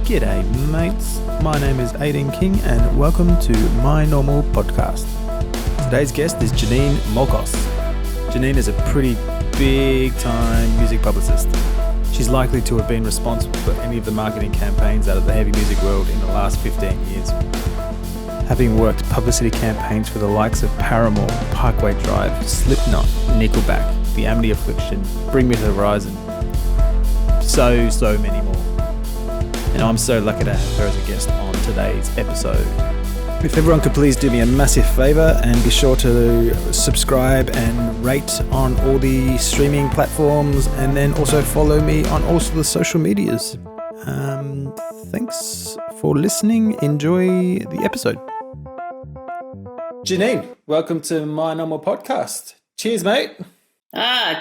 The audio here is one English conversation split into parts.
G'day mates, my name is Aiden King and welcome to My Normal Podcast. Today's guest is Janine Morcos. Janine is a pretty big time music publicist. She's likely to have been responsible for any of the marketing campaigns out of the heavy music world in the last 15 years. Having worked publicity campaigns for the likes of Paramore, Parkway Drive, Slipknot, Nickelback, The Amity Affliction, Bring Me to the Horizon, so many more. And I'm so lucky to have her as a guest on today's episode. If everyone could please do me a massive favour and be sure to subscribe and rate on all the streaming platforms, and then also follow me on all the social medias. Thanks for listening. Enjoy the episode. Janine, welcome to My Normal Podcast. Cheers, mate.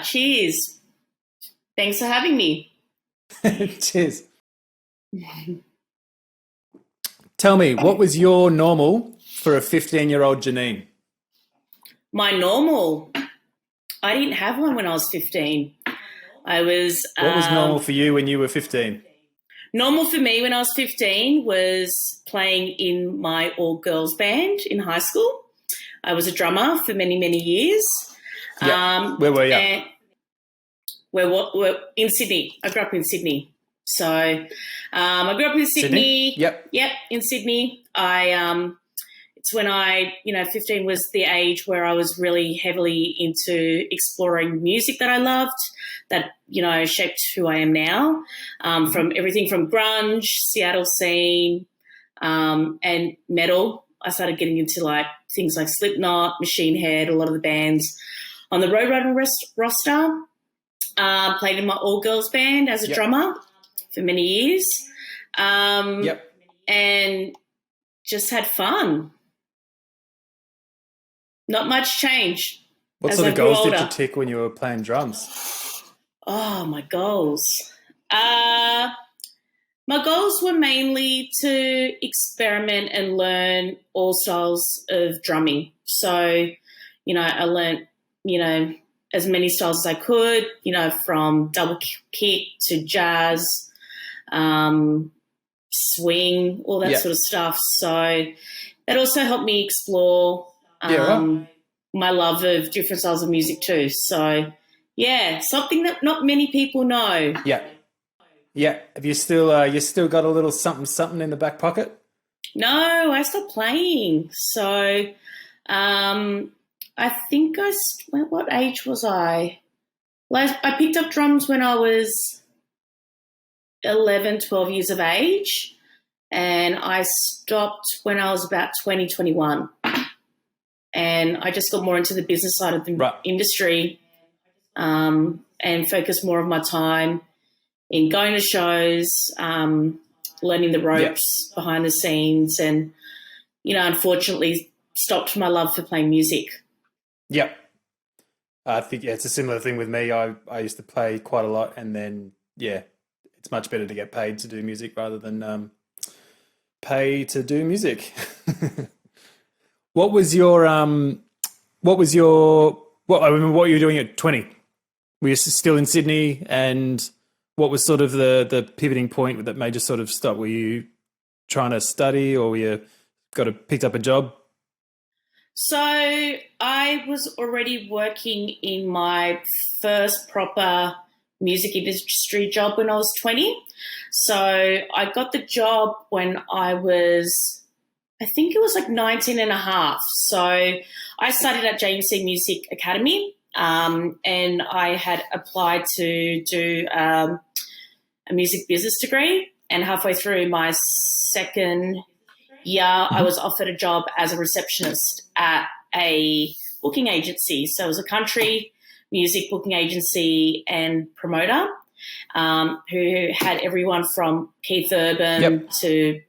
Cheers. Thanks for having me. Cheers. Tell me, what was your normal for a 15-year-old Janine? My normal? I didn't have one when I was 15. What was normal for you when you were 15? Normal for me when I was 15 was playing in my all-girls band in high school. I was a drummer for many, many years. Yeah. Where were you? We're in Sydney. I grew up in Sydney. So I grew up in Sydney. Yep, in Sydney. It's when 15 was the age where I was really heavily into exploring music that I loved, that, shaped who I am now, from everything from grunge, Seattle scene, and metal. I started getting into things like Slipknot, Machine Head, a lot of the bands on the Roadrunner roster. Played in my all-girls band as a drummer for many years, and just had fun. Not much change. What sort of goals did you tick when you were playing drums? Oh, my goals. My goals were mainly to experiment and learn all styles of drumming. So, I learned, as many styles as I could, from double kick to jazz, swing, all that sort of stuff. So that also helped me explore my love of different styles of music too. So, something that not many people know. Yeah. Have you still got a little something in the back pocket? No, I stopped playing. So I think what age was I? I picked up drums when I was 11, 12 years of age, and I stopped when I was about 20, 21. And I just got more into the business side of the industry, and focused more of my time in going to shows, learning the ropes behind the scenes, and, unfortunately stopped my love for playing music. Yep. I think it's a similar thing with me. I used to play quite a lot, and then, it's much better to get paid to do music rather than pay to do music. What were you doing at 20? Were you still in Sydney, and what was sort of the pivoting point that made you sort of stop? Were you trying to study, or were you picked up a job? So I was already working in my first proper music industry job when I was 20. So I got the job when I was, I think it was 19 and a half. So I studied at JMC Music Academy, and I had applied to do a music business degree, and halfway through my second year, I was offered a job as a receptionist at a booking agency. So it was a country music booking agency and promoter, who had everyone from Keith Urban to,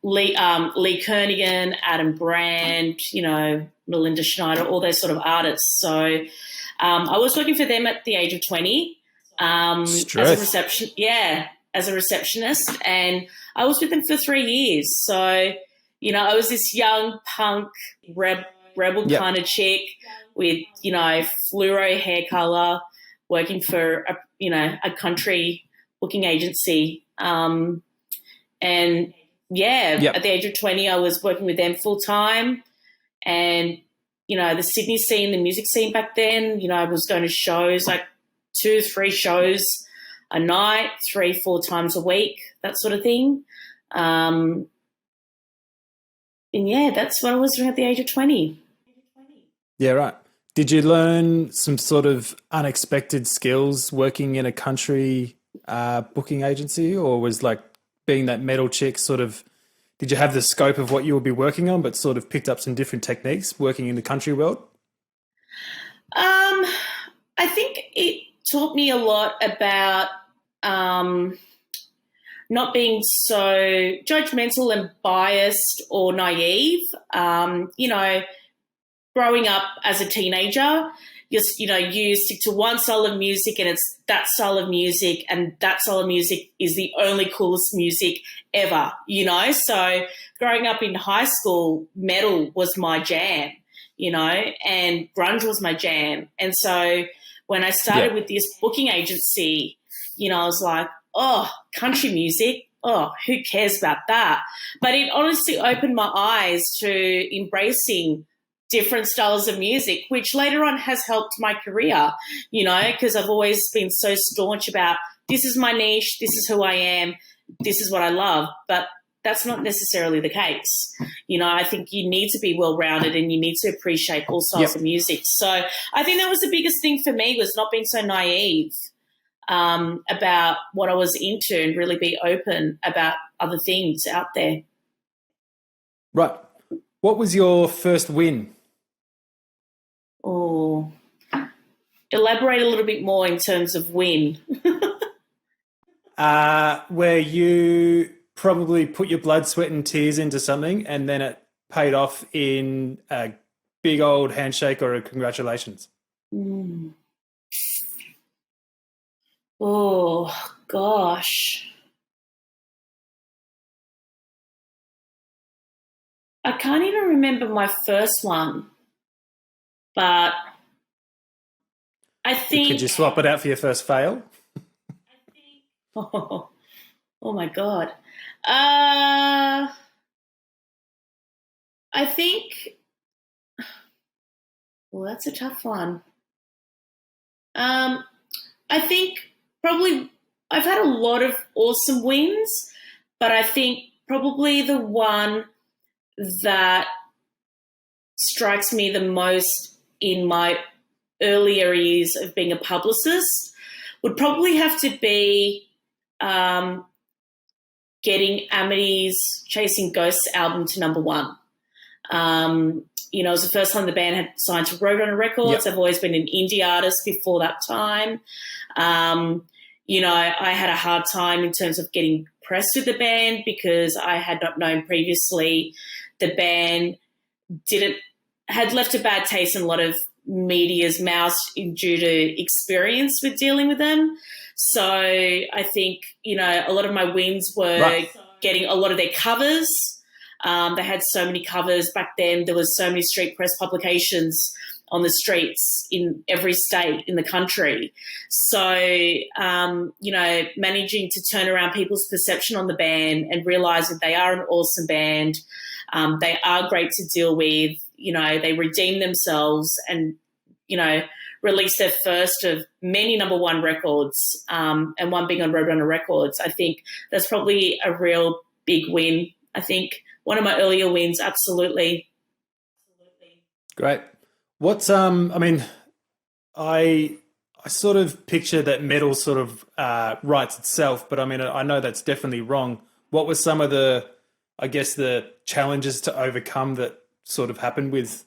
Lee Kernaghan, Adam Brand, Melinda Schneider, all those sort of artists. So I was working for them at the age of 20 as a receptionist, and I was with them for 3 years. So, I was this young punk rebel kind of chick with, fluoro hair color, working for, a country booking agency. And, at the age of 20, I was working with them full time. And, the Sydney scene, the music scene back then, I was going to shows, like 2-3 shows a night, 3-4 times a week, that sort of thing. And, that's what I was doing at the age of 20. Yeah, right. Did you learn some sort of unexpected skills working in a country booking agency, or was like being that metal chick sort of, did you have the scope of what you would be working on but sort of picked up some different techniques working in the country world? I think it taught me a lot about not being so judgmental and biased or naive. Growing up as a teenager, you stick to one style of music and it's that style of music, and that style of music is the only coolest music ever, So growing up in high school, metal was my jam, and grunge was my jam. And so when I started with this booking agency, I was like, oh, country music, oh, who cares about that? But it honestly opened my eyes to embracing different styles of music, which later on has helped my career, because I've always been so staunch about this is my niche, this is who I am, this is what I love. But that's not necessarily the case. I think you need to be well-rounded and you need to appreciate all styles of music. So I think that was the biggest thing for me, was not being so naive about what I was into and really be open about other things out there. Right. What was your first win? Oh, elaborate a little bit more in terms of win. Where you probably put your blood, sweat and tears into something and then it paid off in a big old handshake or a congratulations. Oh, gosh. I can't even remember my first one, but I think... Could you swap it out for your first fail? Oh my God. I think... Well, that's a tough one. I think probably I've had a lot of awesome wins, but I think probably the one that strikes me the most in my earlier years of being a publicist would probably have to be getting Amity's Chasing Ghosts album to number 1. It was the first time the band had signed to Roadrunner Records. I've always been an indie artist before that time. I had a hard time in terms of getting pressed with the band because I had not known previously the band had left a bad taste in a lot of media's mouths due to experience with dealing with them. So I think, a lot of my wins were getting a lot of their covers. They had so many covers back then. There was so many street press publications on the streets in every state in the country. So, managing to turn around people's perception on the band and realise that they are an awesome band. They are great to deal with. They redeem themselves and, release their first of many number 1 records, and one being on Roadrunner Records. I think that's probably a real big win. I think one of my earlier wins, absolutely. Great. What's I sort of picture that metal sort of writes itself, but I know that's definitely wrong. What were some of the challenges to overcome that sort of happened with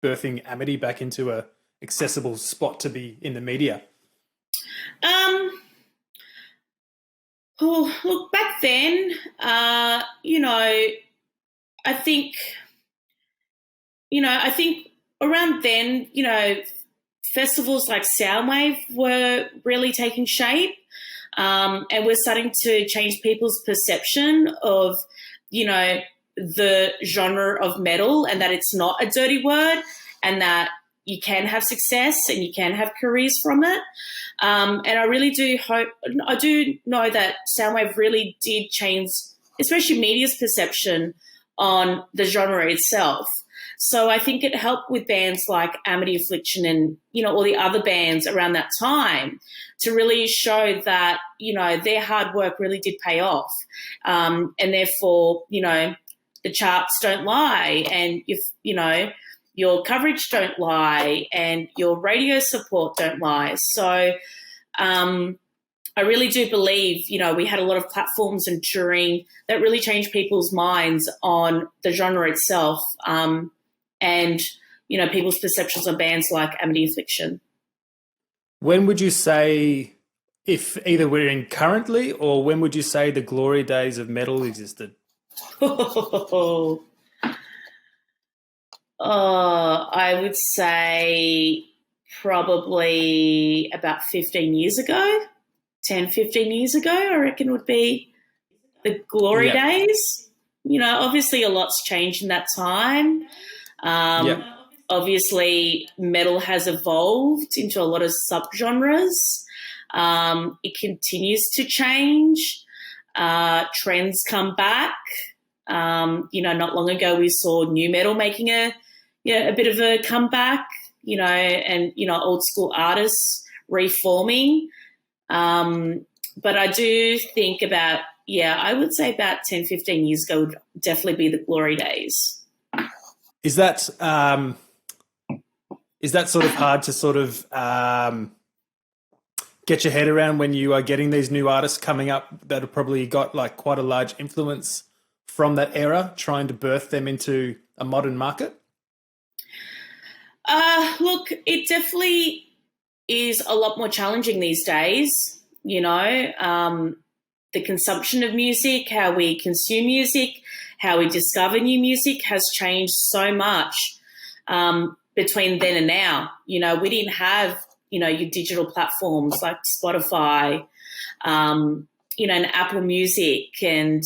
birthing Amity back into a accessible spot to be in the media? Look, back then, I think around then, festivals like Soundwave were really taking shape, and we're starting to change people's perception of, the genre of metal, and that it's not a dirty word, and that you can have success and you can have careers from it. And I really do hope, I do know that soundwave really did change, especially media's perception on the genre itself. So I think it helped with bands like Amity Affliction and, all the other bands around that time to really show that, their hard work really did pay off. And therefore, the charts don't lie, and if, your coverage don't lie, and your radio support don't lie. So I really do believe, we had a lot of platforms and touring that really changed people's minds on the genre itself, and, people's perceptions of bands like Amity Affliction. When would you say, if either we're in currently, or when would you say the glory days of metal existed? I would say probably about 15 years ago, 10, 15 years ago, I reckon would be the glory days. Obviously a lot's changed in that time. Obviously metal has evolved into a lot of subgenres. It continues to change. Trends come back. Not long ago we saw new metal making a bit of a comeback, and, old school artists reforming. But I do think I would say about 10, 15 years ago would definitely be the glory days. Is that sort of hard to sort of get your head around when you are getting these new artists coming up that have probably got like quite a large influence from that era, trying to birth them into a modern market? Look, it definitely is a lot more challenging these days. The consumption of music, how we consume music, how we discover new music has changed so much between then and now. We didn't have, your digital platforms like Spotify, and Apple Music and,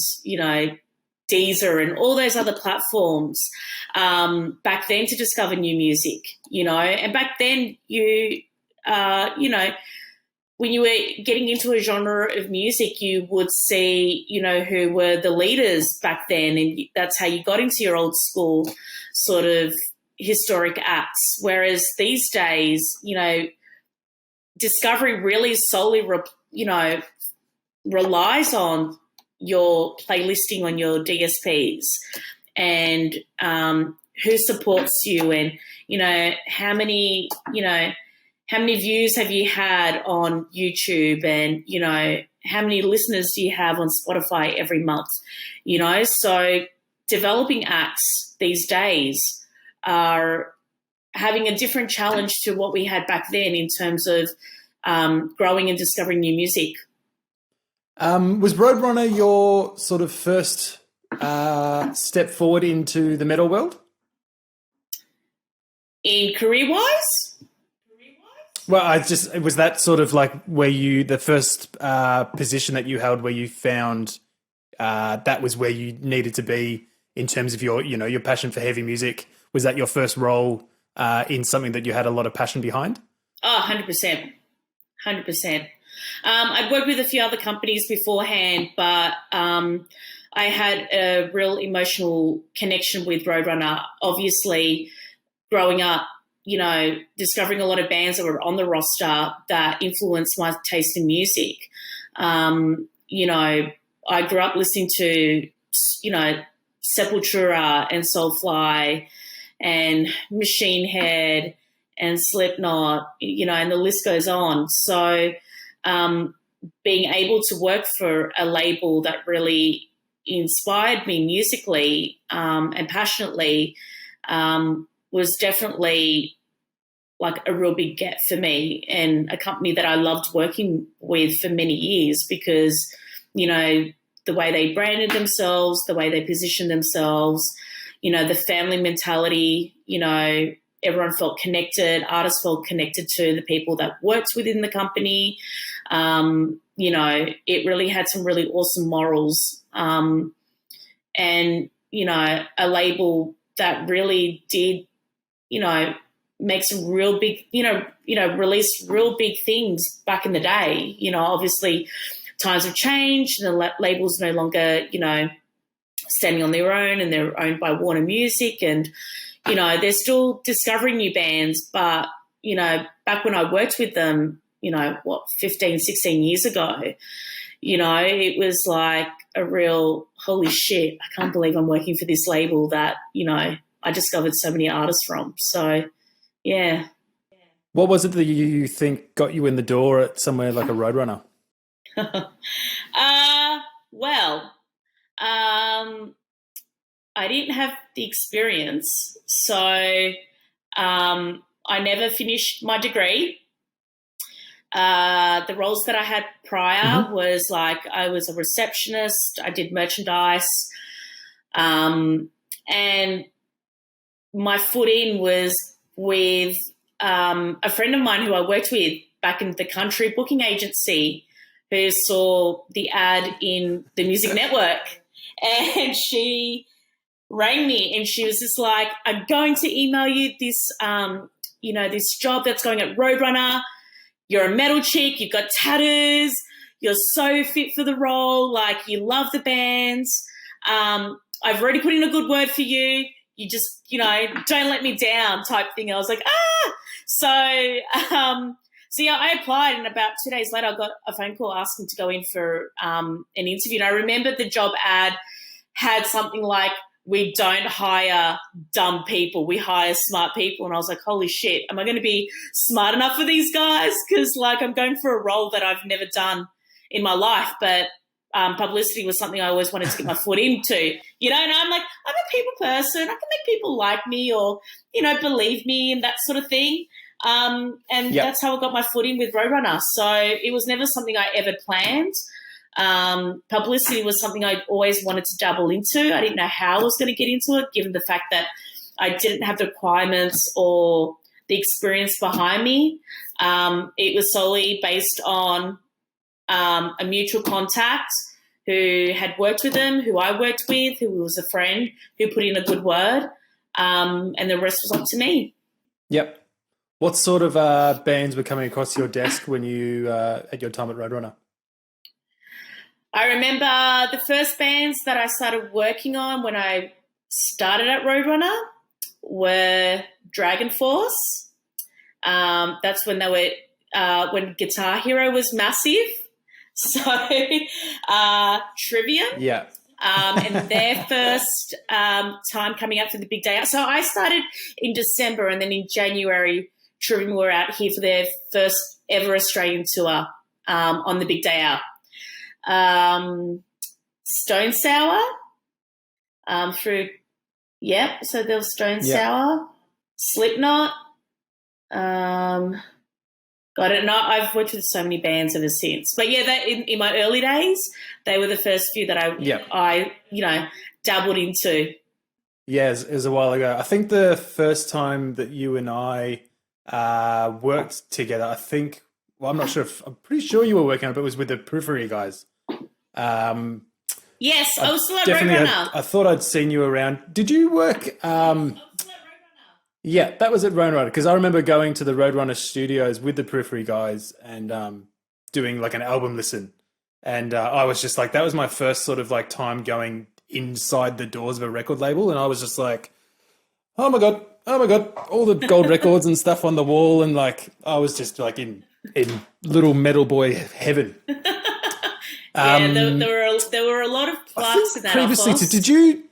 Deezer and all those other platforms back then to discover new music, and back then when you were getting into a genre of music, you would see, who were the leaders back then, and that's how you got into your old school sort of historic acts. Whereas these days, discovery really solely, relies on your playlisting on your DSPs and who supports you, and how many views have you had on YouTube, and how many listeners do you have on Spotify every month. So developing acts these days are having a different challenge to what we had back then in terms of growing and discovering new music. Was Roadrunner your sort of first step forward into the metal world? In career-wise? Well, was that sort of like the first position that you held where you found that was where you needed to be in terms of your passion for heavy music? Was that your first role in something that you had a lot of passion behind? Oh, 100%. 100%. I'd worked with a few other companies beforehand, but I had a real emotional connection with Roadrunner. Obviously, growing up, discovering a lot of bands that were on the roster that influenced my taste in music. I grew up listening to, Sepultura and Soulfly and Machine Head and Slipknot, and the list goes on. So being able to work for a label that really inspired me musically and passionately was definitely like a real big get for me, and a company that I loved working with for many years because, the way they branded themselves, the way they positioned themselves, the family mentality, everyone felt connected, artists felt connected to the people that worked within the company. It really had some really awesome morals. And, a label that really did, make some real big, release real big things back in the day. Obviously times have changed and the label's no longer, standing on their own, and they're owned by Warner Music, and, they're still discovering new bands. But, back when I worked with them, 15, 16 years ago, it was like a real, holy shit, I can't believe I'm working for this label that, I discovered so many artists from. So, yeah. What was it that you think got you in the door at somewhere like a Roadrunner? Well, I didn't have the experience, so I never finished my degree. The roles that I had prior was like I was a receptionist, I did merchandise, and my foot in was with a friend of mine who I worked with back in the country booking agency, who saw the ad in the Music Network, and she rang me and she was just like, I'm going to email you this, this job that's going at Roadrunner. You're a metal chick, you've got tattoos, you're so fit for the role, like you love the bands. I've already put in a good word for you. You just, don't let me down type thing. I was like, So yeah, I applied, and about 2 days later I got a phone call asking to go in for an interview. And I remember the job ad had something like, we don't hire dumb people, we hire smart people. And I was like, holy shit, am I going to be smart enough for these guys? Because, like, I'm going for a role that I've never done in my life, but publicity was something I always wanted to get my foot into, and I'm like, I'm a people person. I can make people like me or, believe me and that sort of thing. That's how I got my foot in with Roadrunner. So it was never something I ever planned. Publicity was something I always wanted to dabble into. I didn't know how I was going to get into it, given the fact that I didn't have the requirements or the experience behind me. It was solely based on a mutual contact who had worked with them, who I worked with, who was a friend, who put in a good word, and the rest was up to me. Yep. What sort of bands were coming across your desk when you at your time at Roadrunner? I remember the first bands that I started working on when I started at Roadrunner were Dragon Force. That's when they were when Guitar Hero was massive. So Trivium. Yeah. And their first time coming up for the big day out. So I started in December, and then in January, Trivium were out here for their first ever Australian tour on the big day out. Stone Sour so there was Stone Sour, Slipknot. God, I've worked with so many bands ever since. But yeah, in my early days, they were the first few that I dabbled into. Yeah, it was a while ago. I think the first time that you and I worked together, I'm not sure I'm pretty sure you were working on it, but it was with the Periphery guys. Yes, I was still at Roadrunner. I thought I'd seen you around. Did you work? Yeah, that was at Roadrunner, because I remember going to the Roadrunner studios with the Periphery guys and doing like an album listen. And I was just like, that was my first sort of like time going inside the doors of a record label. And I was just like, oh my God, all the gold records and stuff on the wall. And like, I was just like in little metal boy heaven. There were a lot of plaques in that previously. office. Did you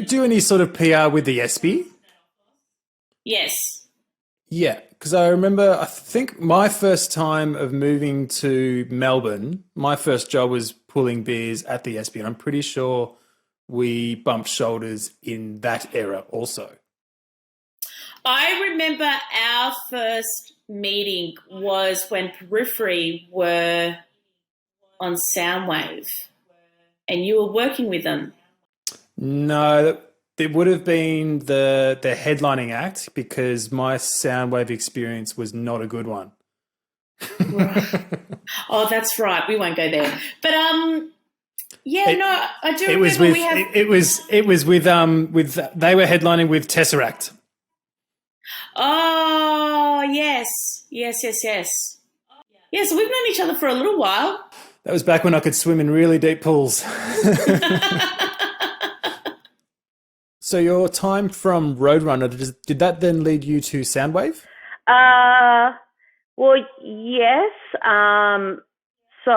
do any sort of PR with the ESPY? Yes. Yeah, because I remember, I think my first time of moving to Melbourne, my first job was pulling beers at the ESPY, and I'm pretty sure we bumped shoulders in that era also. I remember our first meeting was when Periphery were on Soundwave, and you were working with them. No, it would have been the headlining act, because my Soundwave experience was not a good one. Oh, that's right. We won't go there. But I do remember it was with they were headlining with Tesseract. Oh, yes. Yes, yes, yes. Yeah, so we've known each other for a little while. That was back when I could swim in really deep pools. So your time from Roadrunner, did that then lead you to Soundwave? Well, yes. So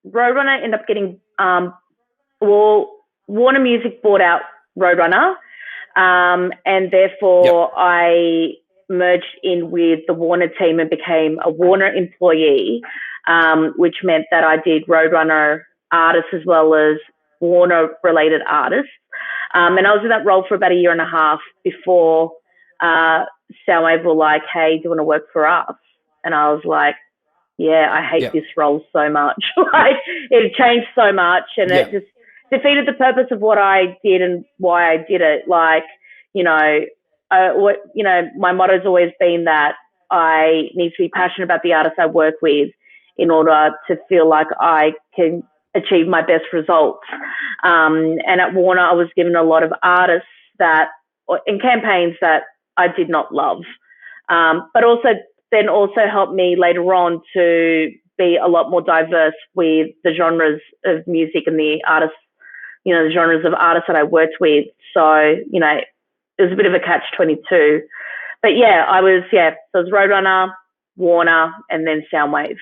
Roadrunner ended up getting, Warner Music bought out Roadrunner, and therefore I merged in with the Warner team and became a Warner employee, which meant that I did Roadrunner artists as well as Warner-related artists. And I was in that role for about a year and a half before Soundwave were like, hey, do you want to work for us? And I was like, yeah, I hate this role so much. Like, it changed so much, and it just defeated the purpose of what I did and why I did it. Like, my motto's always been that I need to be passionate about the artists I work with in order to feel like I can achieve my best results. And at Warner, I was given a lot of artists in campaigns that I did not love, but also helped me later on to be a lot more diverse with the genres of music and the artists, the genres of artists that I worked with. So, it was a bit of a catch-22. But yeah, so it was Roadrunner, Warner, and then Soundwave.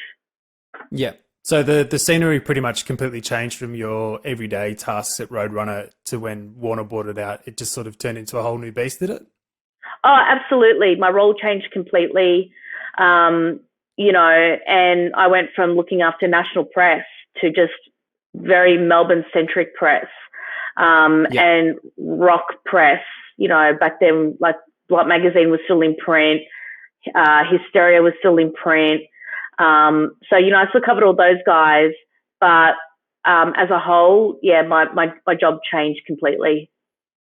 Yeah. So the scenery pretty much completely changed from your everyday tasks at Roadrunner to when Warner bought it out. It just sort of turned into a whole new beast, did it? Oh, absolutely. My role changed completely. And I went from looking after national press to just very Melbourne-centric press, and rock press. Back then, like, Block Magazine was still in print, Hysteria was still in print. So, I still covered all those guys, but as a whole, my job changed completely.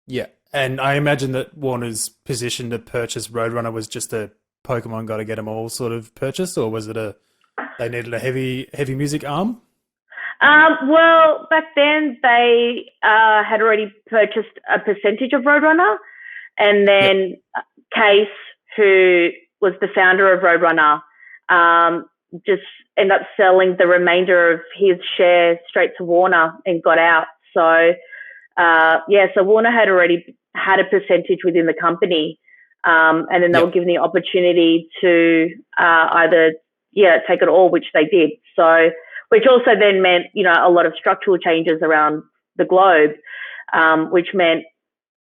Yeah. And I imagine that Warner's position to purchase Roadrunner was just a Pokemon got to get them all sort of purchase, or was it they needed a heavy music arm? Well, back then they had already purchased a percentage of Roadrunner, and then Case, who was the founder of Roadrunner, just ended up selling the remainder of his share straight to Warner and got out. So, so Warner had already had a percentage within the company, and then they were given the opportunity to either take it all, which they did. So, which also then meant a lot of structural changes around the globe, which meant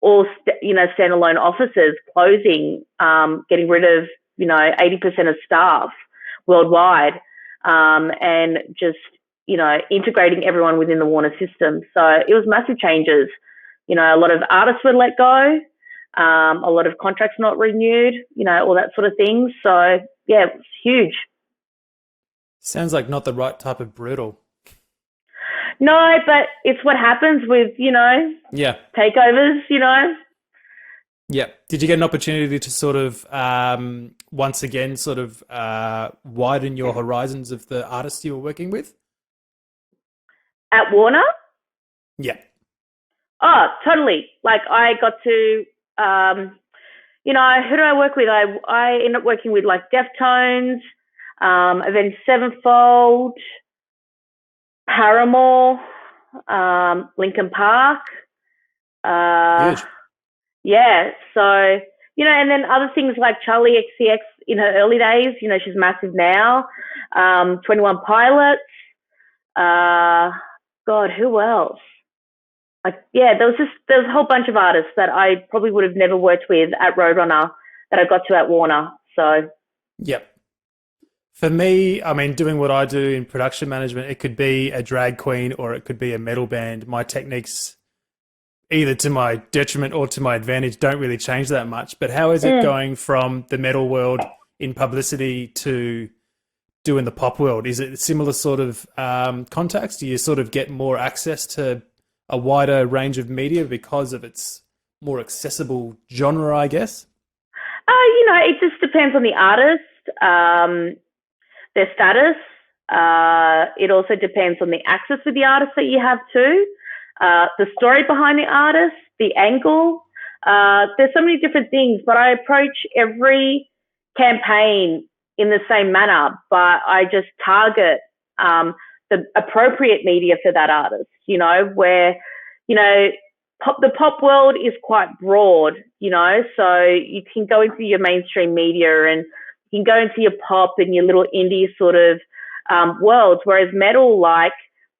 all standalone offices closing, getting rid of 80% of staff worldwide, and just integrating everyone within the Warner system. So it was massive changes. A lot of artists were let go, a lot of contracts not renewed, all that sort of thing. So yeah, it was huge. Sounds like not the right type of brutal. No, but it's what happens with, takeovers, Yeah. Did you get an opportunity to sort of, once again, sort of widen your horizons of the artists you were working with? At Warner? Yeah. Oh, totally. Like, I got to, who do I work with? I ended up working with, like, Deftones, Avenged Sevenfold, Paramore, Linkin Park. Huge. Yeah, so, and then other things like Charlie XCX in her early days, she's massive now. 21 Pilots. God, who else? There was a whole bunch of artists that I probably would have never worked with at Roadrunner that I got to at Warner. So, yep. For me, I mean, doing what I do in production management, it could be a drag queen or it could be a metal band. My techniques, either to my detriment or to my advantage, don't really change that much. But how is it going from the metal world in publicity to doing the pop world? Is it a similar sort of context? Do you sort of get more access to a wider range of media because of its more accessible genre, I guess? It just depends on the artist, their status. It also depends on the access with the artist that you have too, the story behind the artist, the angle. There's so many different things, but I approach every campaign in the same manner, but I just target the appropriate media for that artist, where, the pop world is quite broad, so you can go into your mainstream media and you can go into your pop and your little indie sort of worlds, whereas metal,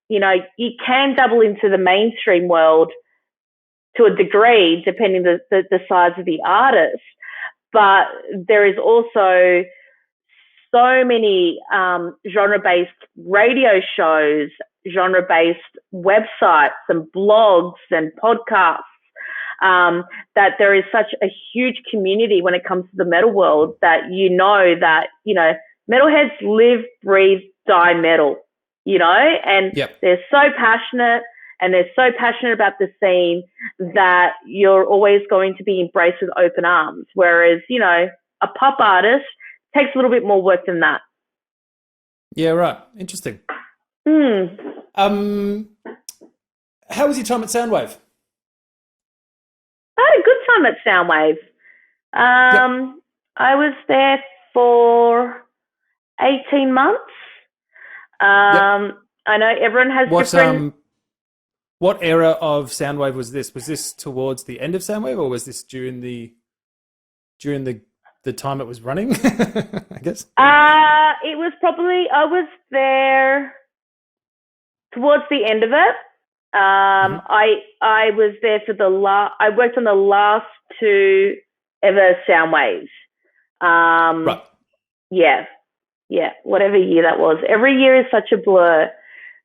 you can double into the mainstream world to a degree, depending the size of the artist. But there is also so many genre-based radio shows, genre-based websites and blogs and podcasts, that there is such a huge community when it comes to the metal world that metalheads live, breathe, die metal, and they're so passionate and they're so passionate about the scene that you're always going to be embraced with open arms. Whereas, a pop artist takes a little bit more work than that. Yeah, right. Interesting. How was your time at Soundwave? I had a good time at Soundwave. I was there for 18 months. I know everyone has different... What era of Soundwave was this? Was this towards the end of Soundwave, or was this during the time it was running? I guess. It was probably, I was there towards the end of it. I was there for I worked on the last two ever Soundwaves. Right. Yeah, whatever year that was. Every year is such a blur.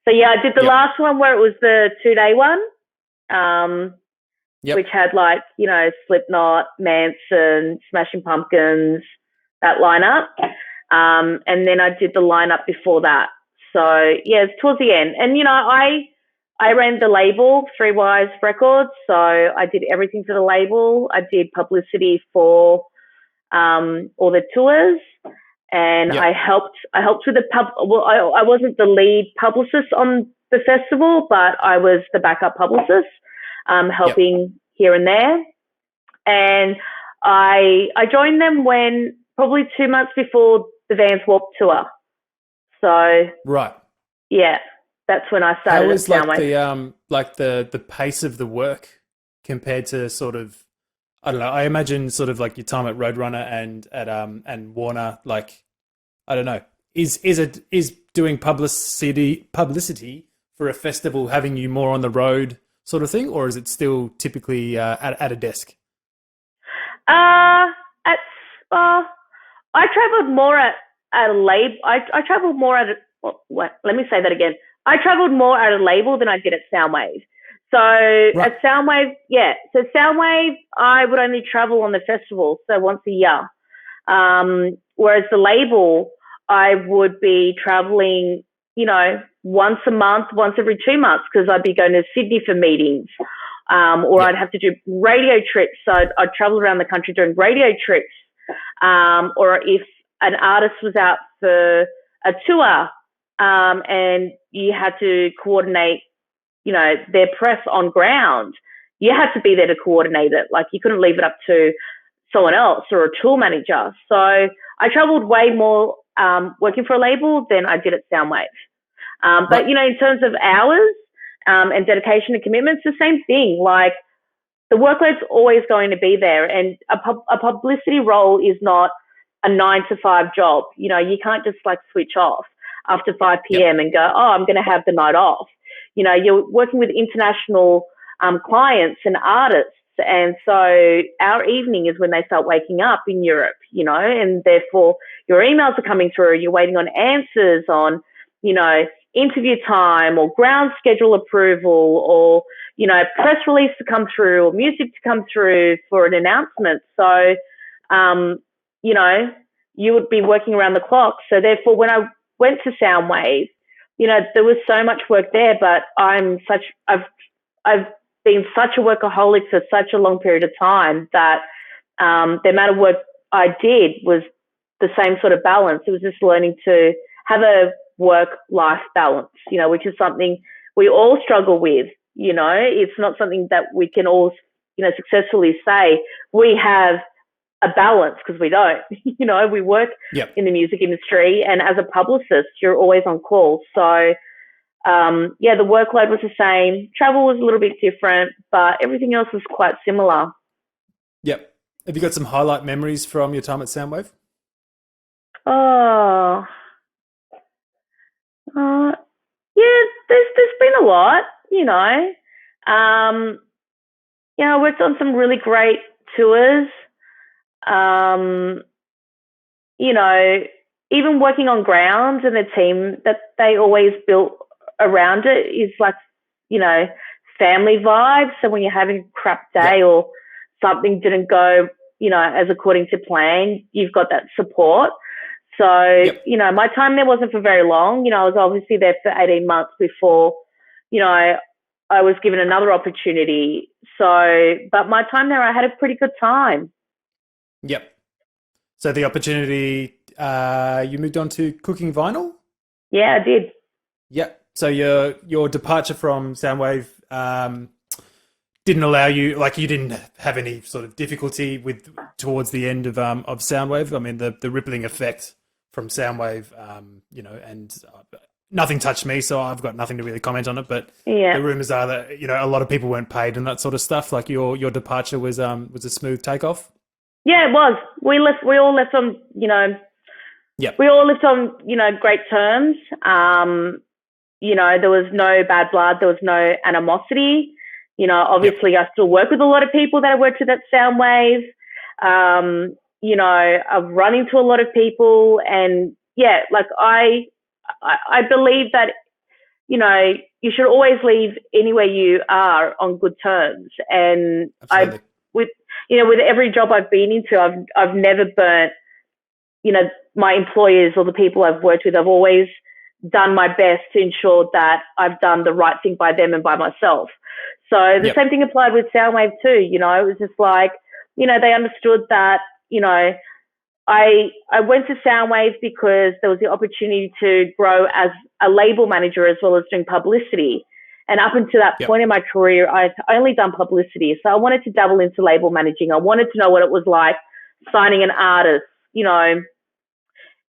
So I did the last one where it was the 2-day one, which had Slipknot, Manson, Smashing Pumpkins, that lineup. And then I did the lineup before that. So it's towards the end. And, I ran the label, Three Wise Records. So I did everything for the label. I did publicity for all the tours. And I helped with the I wasn't the lead publicist on the festival, but I was the backup publicist, helping here and there. And I joined them when probably 2 months before the Vans Warped Tour. So that's when I started. How was the pace of the work compared to sort of, I don't know, I imagine sort of like your time at Roadrunner and Warner, I don't know, is doing publicity for a festival having you more on the road sort of thing, or is it still typically at a desk? I traveled more at a label. I traveled more at let me say that again. I traveled more at a label than I did at Soundwave. So at Soundwave, so Soundwave, I would only travel on the festival, so once a year. Whereas the label, I would be traveling, once a month, once every 2 months, because I'd be going to Sydney for meetings, or I'd have to do radio trips. So I'd travel around the country doing radio trips. Or if an artist was out for a tour, and you had to coordinate, their press on ground, you had to be there to coordinate it. You couldn't leave it up to someone else or a tour manager. So I traveled way more working for a label than I did at Soundwave. But, in terms of hours and dedication and commitment, it's the same thing. The workload's always going to be there. And a publicity role is not a 9-to-5 job. You can't just switch off after 5 p.m. and go, I'm going to have the night off. You're working with international clients and artists. And so our evening is when they start waking up in Europe, and therefore your emails are coming through. You're waiting on answers on, interview time or ground schedule approval or, press release to come through or music to come through for an announcement. So, you would be working around the clock. So therefore, when I went to Soundwave, there was so much work there, but I've been such a workaholic for such a long period of time that the amount of work I did was the same sort of balance. It was just learning to have a work-life balance, which is something we all struggle with. It's not something that we can all successfully say we have a balance, because we don't. We work in the music industry, and as a publicist, you're always on call. So, the workload was the same. Travel was a little bit different, but everything else was quite similar. Yep. Have you got some highlight memories from your time at Soundwave? Oh, there's been a lot, I worked on some really great tours. Even working on grounds, and the team that they always built around it is like, family vibes. So when you're having a crap day or something didn't go, as according to plan, you've got that support. So, my time there wasn't for very long. I was obviously there for 18 months before, I was given another opportunity. So, but my time there, I had a pretty good time. Yep. So the opportunity, you moved on to cooking vinyl? Yeah, I did. Yep. So your departure from Soundwave didn't allow you, like you didn't have any sort of difficulty towards the end of Soundwave. I mean, the rippling effect from Soundwave, and nothing touched me, so I've got nothing to really comment on it. But the rumors are that a lot of people weren't paid and that sort of stuff. Like your departure was a smooth takeoff. Yeah, it was. We all left on, we all left on, great terms. There was no bad blood. There was no animosity. Obviously I still work with a lot of people that I worked with at Soundwave. I've run into a lot of people, and I believe that, you should always leave anywhere you are on good terms. And Absolutely. with every job I've been into, I've never burnt, my employers or the people I've worked with. I've always done my best to ensure that I've done the right thing by them and by myself. So the same thing applied with Soundwave too. It was just like, they understood that, I went to Soundwave because there was the opportunity to grow as a label manager as well as doing publicity. And up until that point in my career, I've only done publicity. So I wanted to dabble into label managing. I wanted to know what it was like signing an artist,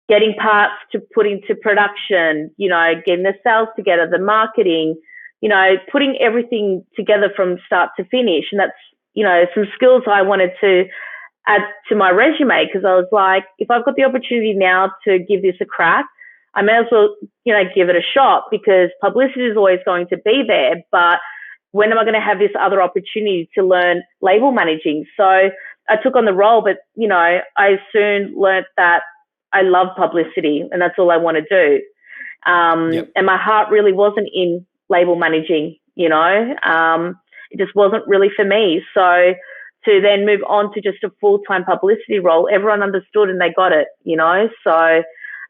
getting parts to put into production, getting the sales together, the marketing, putting everything together from start to finish. And that's, some skills I wanted to add to my resume, because I was like, if I've got the opportunity now to give this a crack, I may as well, give it a shot, because publicity is always going to be there. But when am I going to have this other opportunity to learn label managing? So I took on the role, but, I soon learnt that I love publicity and that's all I want to do. And my heart really wasn't in label managing, it just wasn't really for me. So to then move on to just a full-time publicity role, everyone understood and they got it, So,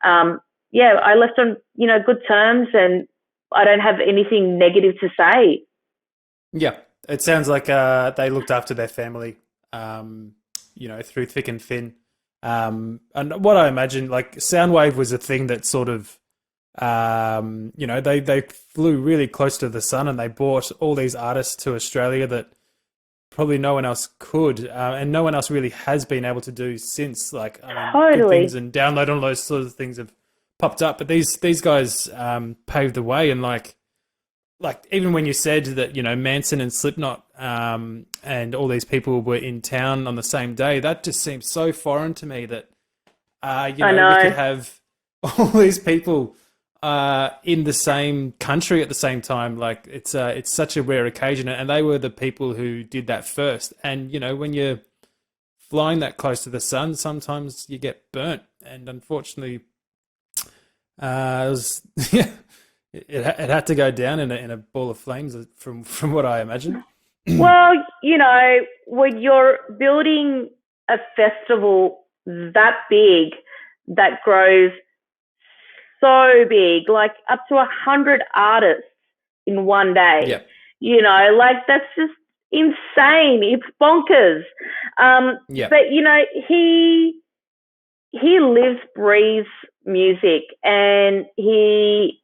I left on, good terms, and I don't have anything negative to say. Yeah, it sounds like they looked after their family, through thick and thin. And what I imagine, like Soundwave was a thing that sort of, they flew really close to the sun, and they brought all these artists to Australia that probably no one else could, and no one else really has been able to do since. Like, good things and download on those sort of things have popped up, but these guys paved the way. And like even when you said that Manson and Slipknot and all these people were in town on the same day, that just seems so foreign to me that we could have all these people in the same country at the same time. Like it's such a rare occasion, and they were the people who did that first. And when you're flying that close to the sun, sometimes you get burnt, and unfortunately it had to go down in a ball of flames, from what I imagine. Well, when you're building a festival that big, that grows so big, like up to 100 artists in one day, that's just insane. It's bonkers. But he lives, breathes music, and he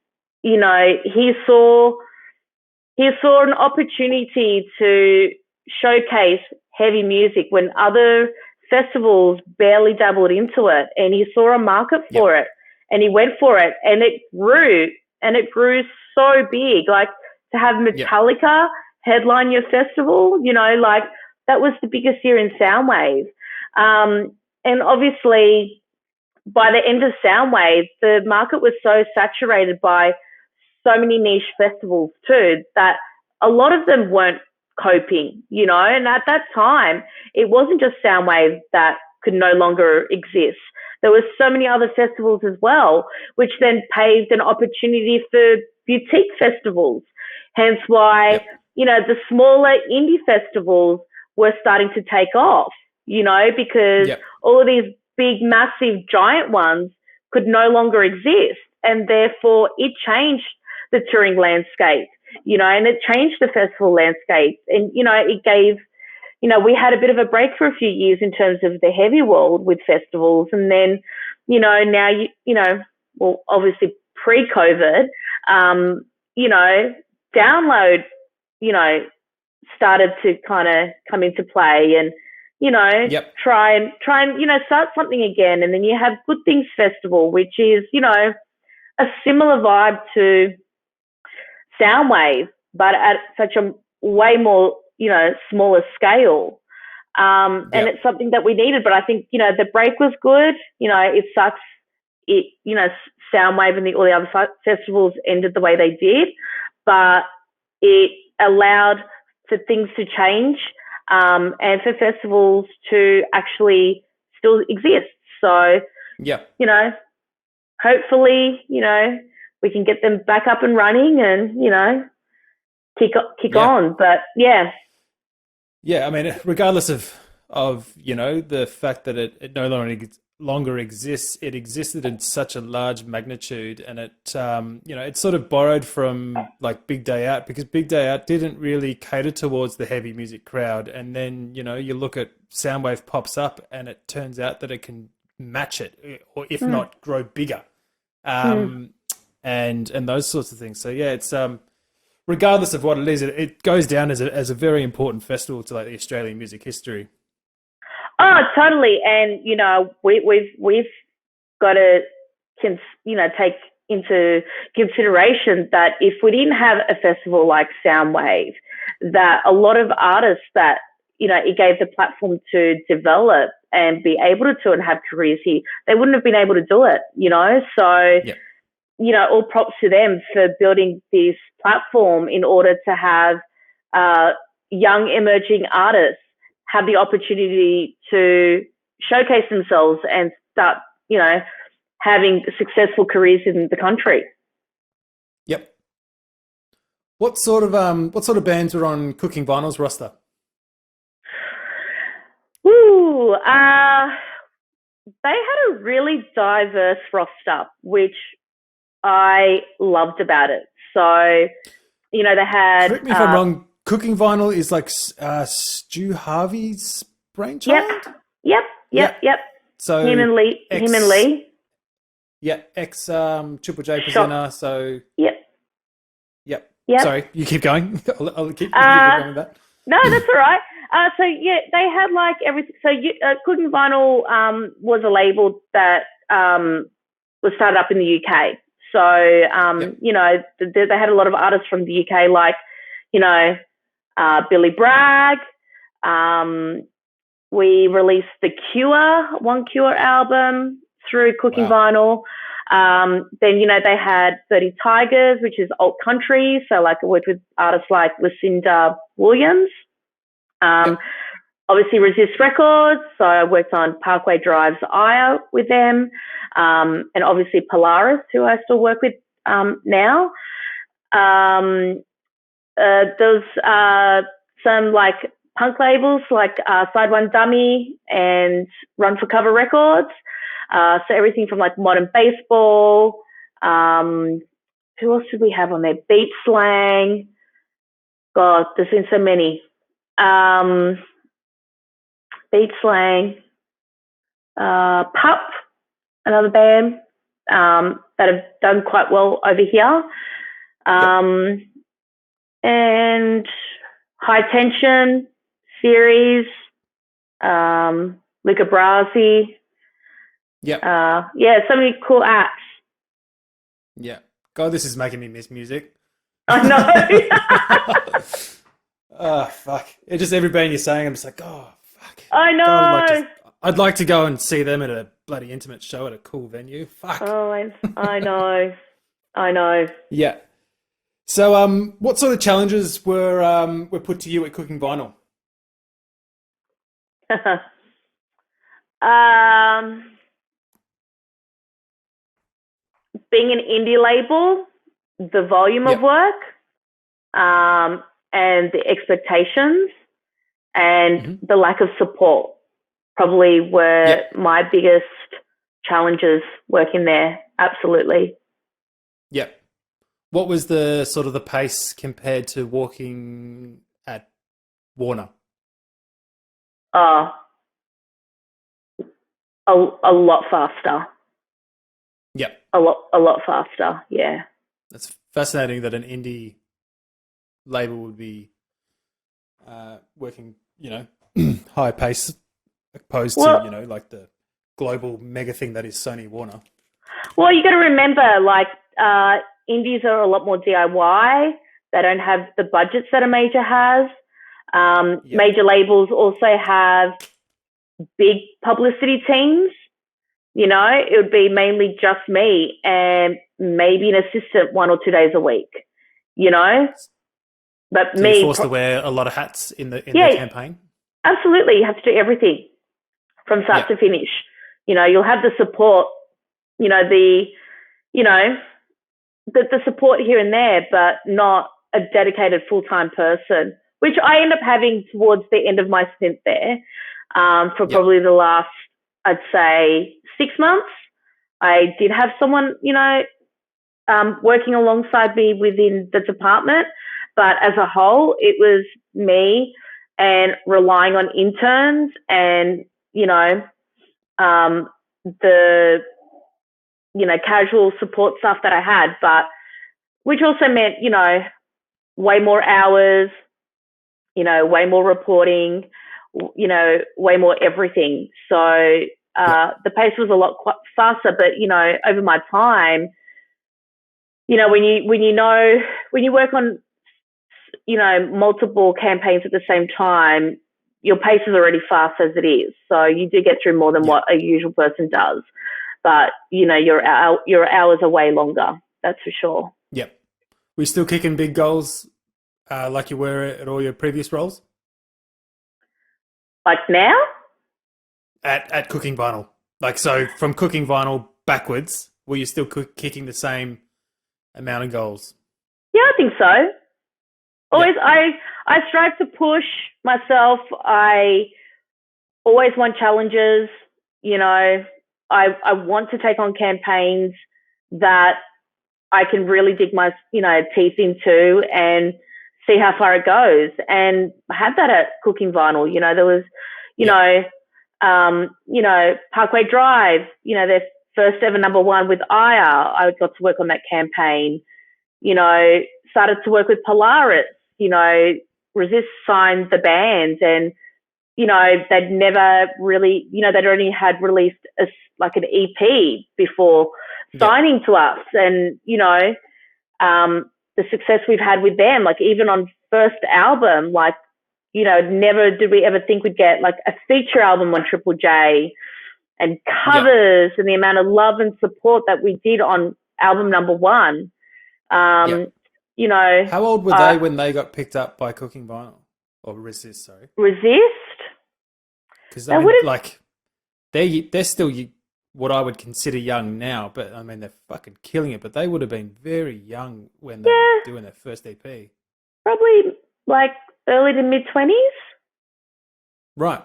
saw an opportunity to showcase heavy music when other festivals barely dabbled into it, and he saw a market for it, and he went for it, and it grew so big. Like, to have Metallica headline your festival, you know, like, that was the biggest year in Soundwave. And obviously, by the end of Soundwave, the market was so saturated by so many niche festivals too that a lot of them weren't coping, you know. And at that time, it wasn't just Soundwave that could no longer exist. There were so many other festivals as well, which then paved an opportunity for boutique festivals. Hence why, you know, the smaller indie festivals were starting to take off, you know, because all of these big, massive, giant ones could no longer exist. And therefore, it changed the touring landscape, you know, and it changed the festival landscape. And, you know, it gave, you know, we had a bit of a break for a few years in terms of the heavy world with festivals. And then, you know, now, you know, well, obviously pre-COVID, you know, download, you know, started to kind of come into play, and, you know, try and, you know, start something again. And then you have Good Things Festival, which is, you know, a similar vibe to Soundwave, but at such a way more, you know, smaller scale. And it's something that we needed. But I think, you know, the break was good. You know, it sucks. You know, Soundwave and all the other festivals ended the way they did, but it allowed for things to change, and for festivals to actually still exist. So, you know, hopefully, you know, we can get them back up and running and, you know, kick on. But yeah, I mean, regardless of you know, the fact that it no longer exists, it existed in such a large magnitude, and it you know, it sort of borrowed from like Big Day Out, because Big Day Out didn't really cater towards the heavy music crowd. And then, you know, you look at Soundwave pops up, and it turns out that it can match it, or if not grow bigger, and those sorts of things. So yeah, it's regardless of what it is, it goes down as a very important festival to like the Australian music history. Oh, totally. And, you know, we've got to, you know, take into consideration that if we didn't have a festival like Soundwave, that a lot of artists that, you know, it gave the platform to develop and be able to and have careers here, they wouldn't have been able to do it, you know. So, you know, all props to them for building this platform in order to have young emerging artists have the opportunity to showcase themselves and start, you know, having successful careers in the country. What sort of bands were on Cooking Vinyl's roster? Ooh, they had a really diverse roster, which I loved about it. So, you know, they had. Correct me if I'm wrong. Cooking Vinyl is like Stu Harvey's brainchild? Yep. So him and Lee. Yeah, ex Triple J presenter. So Yep. Sorry, you keep going. I'll keep going with that. No, that's all right. So yeah, they had like everything. So Cooking Vinyl was a label that was started up in the UK. So you know, they had a lot of artists from the UK, like, you know, Billy Bragg. We released the One Cure album through Cooking Vinyl. Then, you know, they had 30 Tigers, which is alt country. So, like, I worked with artists like Lucinda Williams. Obviously, Resist Records. So I worked on Parkway Drive's Aya with them. And obviously Polaris, who I still work with now. There's some like punk labels like Side One Dummy and Run for Cover Records. So everything from like Modern Baseball. Who else did we have on there? Beat Slang. God, there's been so many. Beat Slang. Pup, another band that have done quite well over here. And High Tension, series, Luca Brasi. Yeah. So many cool acts. Yeah. God, this is making me miss music. I know. Oh, fuck. It's just every band you're saying, I'm just like, oh, fuck. I know. God, I'd like to go and see them at a bloody intimate show at a cool venue. Fuck. Oh, I know. I know. Yeah. So, what sort of challenges were put to you at Cooking Vinyl? Being an indie label, the volume of work, and the expectations, and the lack of support probably were my biggest challenges working there. Absolutely. Yep. What was the sort of the pace compared to working at Warner? A lot faster. Yep. A lot faster. Yeah. That's fascinating that an indie label would be working, high pace opposed to, like the global mega thing that is Sony Warner. Well, you got to remember, like, indies are a lot more DIY. They don't have the budgets that a major has. Major labels also have big publicity teams. It would be mainly just me and maybe an assistant 1 or 2 days a week. But so you're forced to wear a lot of hats in the campaign. Absolutely, you have to do everything from start to finish. You'll have the support. The support here and there, but not a dedicated full-time person, which I end up having towards the end of my stint there. For probably the last, I'd say, 6 months. I did have someone, working alongside me within the department, but as a whole, it was me and relying on interns and, the, casual support stuff that I had, but which also meant, way more hours, way more reporting, way more everything. So the pace was a lot faster, but, over my time, when you work on, multiple campaigns at the same time, your pace is already fast as it is. So you do get through more than what a usual person does. But, your hours are way longer. That's for sure. Yep. Were you still kicking big goals like you were at all your previous roles? Like now? At Cooking Vinyl. Like, so from Cooking Vinyl backwards, were you still kicking the same amount of goals? Yeah, I think so. Always, I strive to push myself. I always want challenges. I want to take on campaigns that I can really dig my, teeth into and see how far it goes. And I had that at Cooking Vinyl. There was, Parkway Drive, their first ever #1 with Aya. I got to work on that campaign. Started to work with Polaris. Resist signed the band, and they'd never really, they'd only had released an EP before signing to us, and the success we've had with them, like even on first album, like never did we ever think we'd get like a feature album on Triple J, and covers, and the amount of love and support that we did on album #1. How old were they when they got picked up by Cooking Vinyl? Or Resist, sorry. Resist? Because they're still what I would consider young now, but I mean they're fucking killing it. But they would have been very young when they were doing their first EP. Probably like early to mid-20s. Right.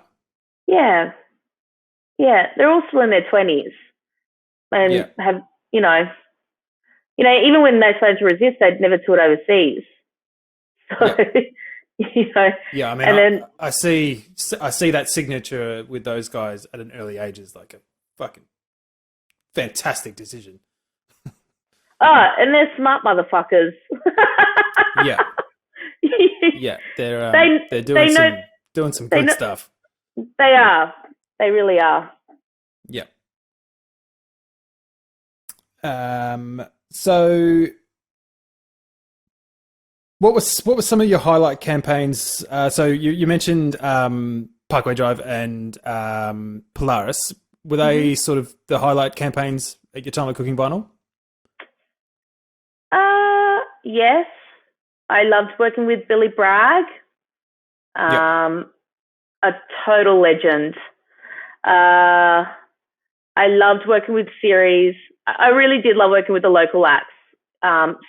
Yeah. Yeah, they're all still in their 20s, and have even when they started to Resist, they'd never toured overseas. So, Yeah, I mean, and then I see that signature with those guys at an early age is like a fucking fantastic decision. And they're smart motherfuckers. Yeah, they're doing some doing some good stuff. They are. They really are. Yeah. So what was some of your highlight campaigns? So you mentioned Parkway Drive and Polaris. Were they sort of the highlight campaigns at your time of cooking vinyl? Yes. I loved working with Billy Bragg. A total legend. I loved working with Series. I really did love working with the local acts.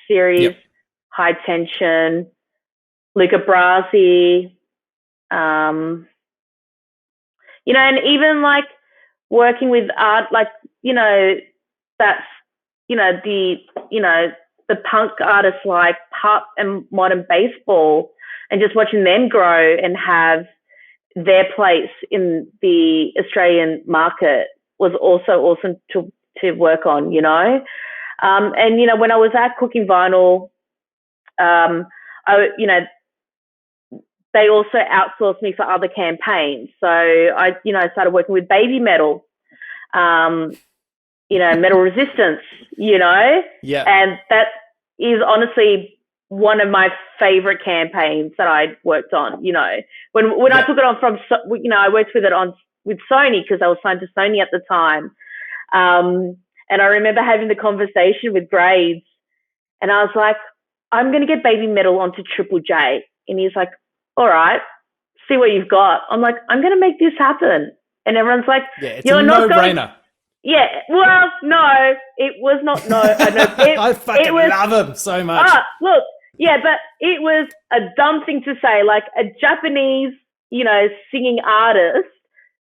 Series, High Tension, Luca Brasi, and even like working with art, like, that's, the punk artists like Pup and Modern Baseball, and just watching them grow and have their place in the Australian market was also awesome to work on, and, when I was at Cooking Vinyl, they also outsourced me for other campaigns. So I started working with Baby Metal, Metal Resistance, and that is honestly one of my favorite campaigns that I worked on. When I took it on from, I worked with it with Sony because I was signed to Sony at the time. And I remember having the conversation with Grades, and I was like, I'm going to get Baby Metal onto Triple J. And he's like, all right, see what you've got. I'm like, I'm going to make this happen. And everyone's like, it's a no-brainer. Yeah, well, no, it was not. No, I fucking love him so much. Look, yeah, but it was a dumb thing to say, like a Japanese, singing artist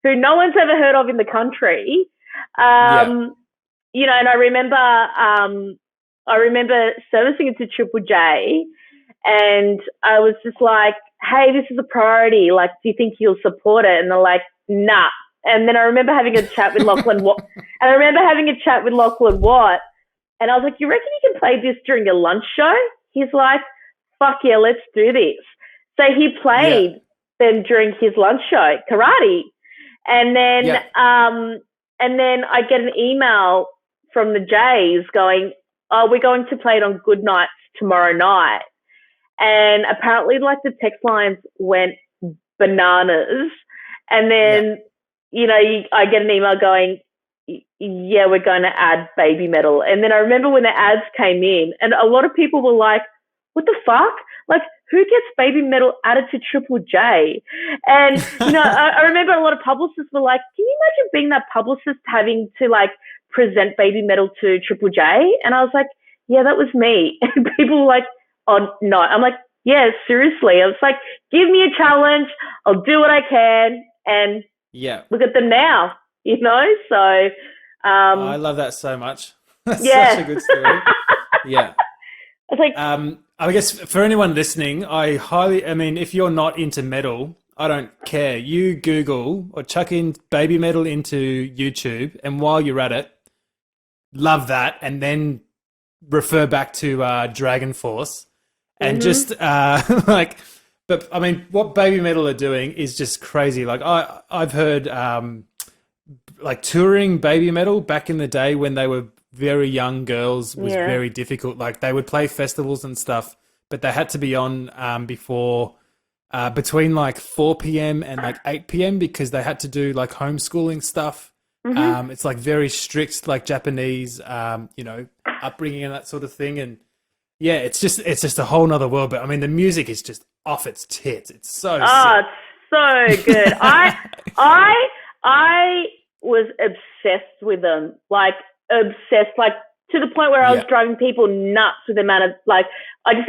who no one's ever heard of in the country. And I remember servicing it to Triple J, and I was just like, hey, this is a priority. Like, do you think you'll support it? And they're like, nah. And then I remember having a chat with Lachlan Watt. And I was like, you reckon you can play this during a lunch show? He's like, fuck yeah, let's do this. So he played them during his lunch show, karate. And then I get an email from the Jays going, oh, we're going to play it on Good Nights tomorrow night. And apparently, like, the text lines went bananas. And then, I get an email going, yeah, we're going to add Baby Metal. And then I remember when the ads came in, and a lot of people were like, what the fuck? Like, who gets Baby Metal added to Triple J? And, I remember a lot of publicists were like, can you imagine being that publicist having to, like, present Baby Metal to Triple J? And I was like, yeah, that was me. And people were like, oh, no. I'm like, yeah, seriously. I was like, give me a challenge. I'll do what I can. And look at them now, So I love that so much. That's such a good story. Yeah. I was like, I guess for anyone listening, if you're not into metal, I don't care. You Google or chuck in Baby Metal into YouTube, and while you're at it, love that, and then refer back to Dragon Force, and just but I mean, what Baby Metal are doing is just crazy. Like I've heard like touring Baby Metal back in the day when they were very young girls was very difficult. Like they would play festivals and stuff, but they had to be on before between like 4 p.m. and like 8 p.m. because they had to do like homeschooling stuff. It's like very strict, like Japanese, upbringing and that sort of thing. And yeah, it's just a whole nother world. But I mean, the music is just off its tits. It's so sick. It's so good. I was obsessed with them, like obsessed, like to the point where I was driving people nuts with the amount of like,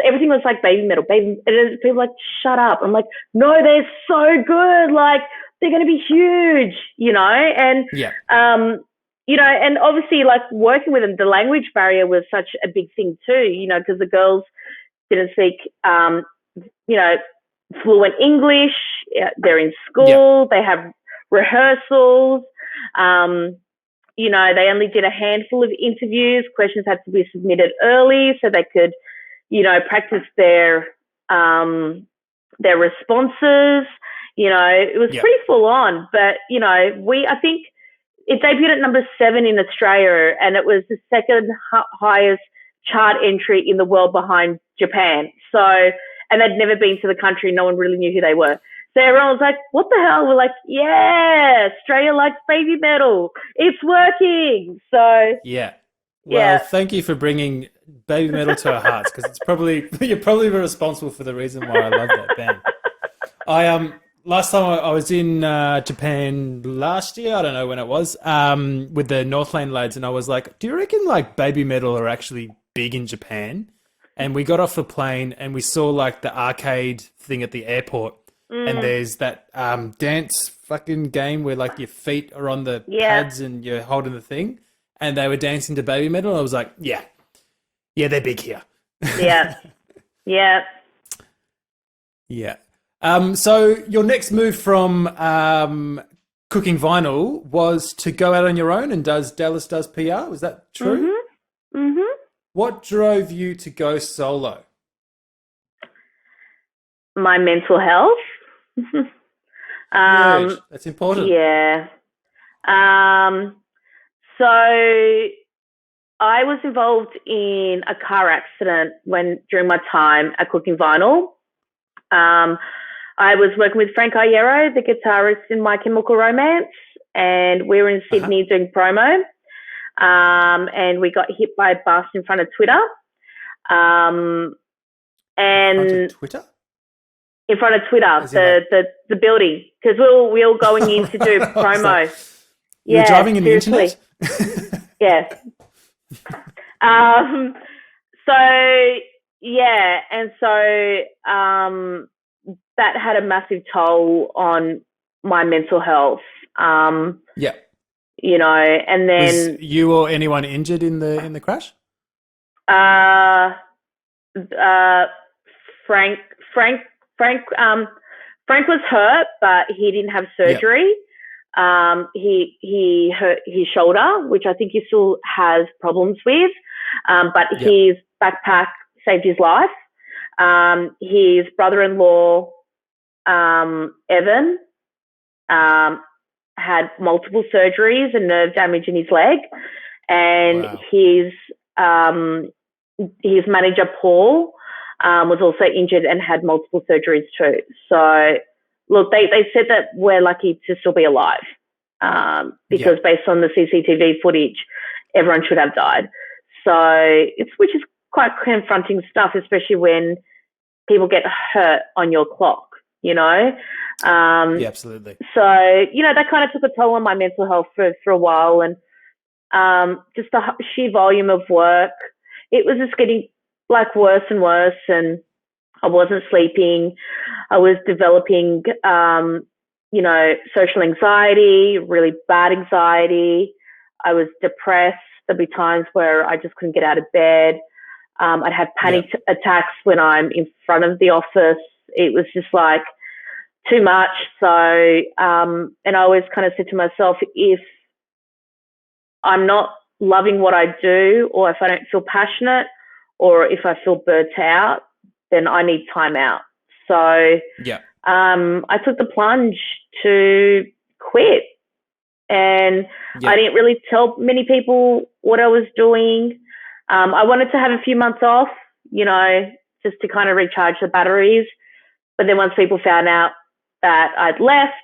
everything was like Baby Metal, baby. And people were like, shut up. I'm like, no, they're so good. Like they're going to be huge, and, and obviously like working with them, the language barrier was such a big thing too, because the girls didn't speak, fluent English. They're in school. They have rehearsals. They only did a handful of interviews. Questions had to be submitted early so they could, practice their responses. You know, it was pretty full on. But, you know, I think it debuted at number 7 in Australia, and it was the second highest chart entry in the world behind Japan. So, and they'd never been to the country. No one really knew who they were. So everyone was like, what the hell? We're like, yeah, Australia likes baby metal. It's working. So, yeah. Well, thank you for bringing baby metal to our hearts, because you're probably responsible for the reason why I love that band. Last time I was in Japan last year, I don't know when it was, with the Northland lads, and I was like, do you reckon like baby metal are actually big in Japan? And we got off the plane and we saw like the arcade thing at the airport, and there's that dance fucking game where like your feet are on the pads and you're holding the thing, and they were dancing to baby metal. And I was like, yeah, they're big here. Yeah. So your next move from cooking vinyl was to go out on your own, and Dallas does PR. Was that true? Mm-hmm. What drove you to go solo? My mental health. Huge. That's important. Yeah. So I was involved in a car accident during my time at Cooking Vinyl. I was working with Frank Iero, the guitarist in My Chemical Romance, and we were in Sydney doing promo. And we got hit by a bus in front of Twitter. In front of Twitter? In front of Twitter, the building, because we were going in to do promo. You were driving in the internet? Yes. That had a massive toll on my mental health. You know, and then was you or anyone injured in the crash? Frank was hurt, but he didn't have surgery. He hurt his shoulder, which I think he still has problems with. But his backpack saved his life. His brother-in-law, Evan, had multiple surgeries and nerve damage in his leg, and his manager Paul was also injured and had multiple surgeries too. So, look, they said that we're lucky to still be alive, because based on the CCTV footage, everyone should have died. So which is quite confronting stuff, especially when people get hurt on your clock, you know? Absolutely. So, you know, that kind of took a toll on my mental health for a while. And just the sheer volume of work, it was just getting like worse and worse. And I wasn't sleeping. I was developing, you know, social anxiety, really bad anxiety. I was depressed. There'd be times where I just couldn't get out of bed. I'd have panic attacks when I'm in front of the office. It was just like too much. So, and I always kind of said to myself, if I'm not loving what I do, or if I don't feel passionate, or if I feel burnt out, then I need time out. So I took the plunge to quit. And I didn't really tell many people what I was doing. I wanted to have a few months off, you know, just to kind of recharge the batteries. But then once people found out that I'd left,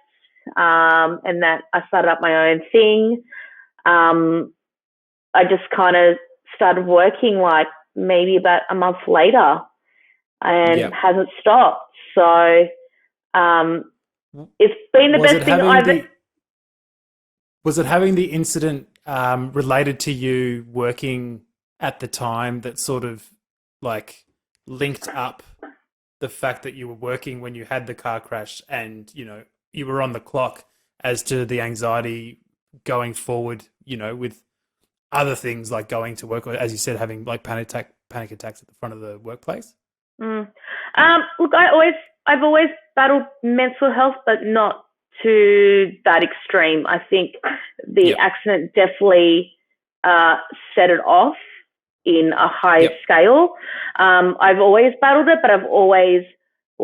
and that I started up my own thing, I just kind of started working like maybe about a month later, and hasn't stopped. So it's been the best thing I've... Was it having the incident related to you working at the time that sort of like linked up the fact that you were working when you had the car crash, and, you know, you were on the clock, as to the anxiety going forward, you know, with other things like going to work, or as you said, having like panic attacks at the front of the workplace? Look, I've always battled mental health, but not to that extreme. I think the accident definitely set it off in a high scale. I've always battled it, but I've always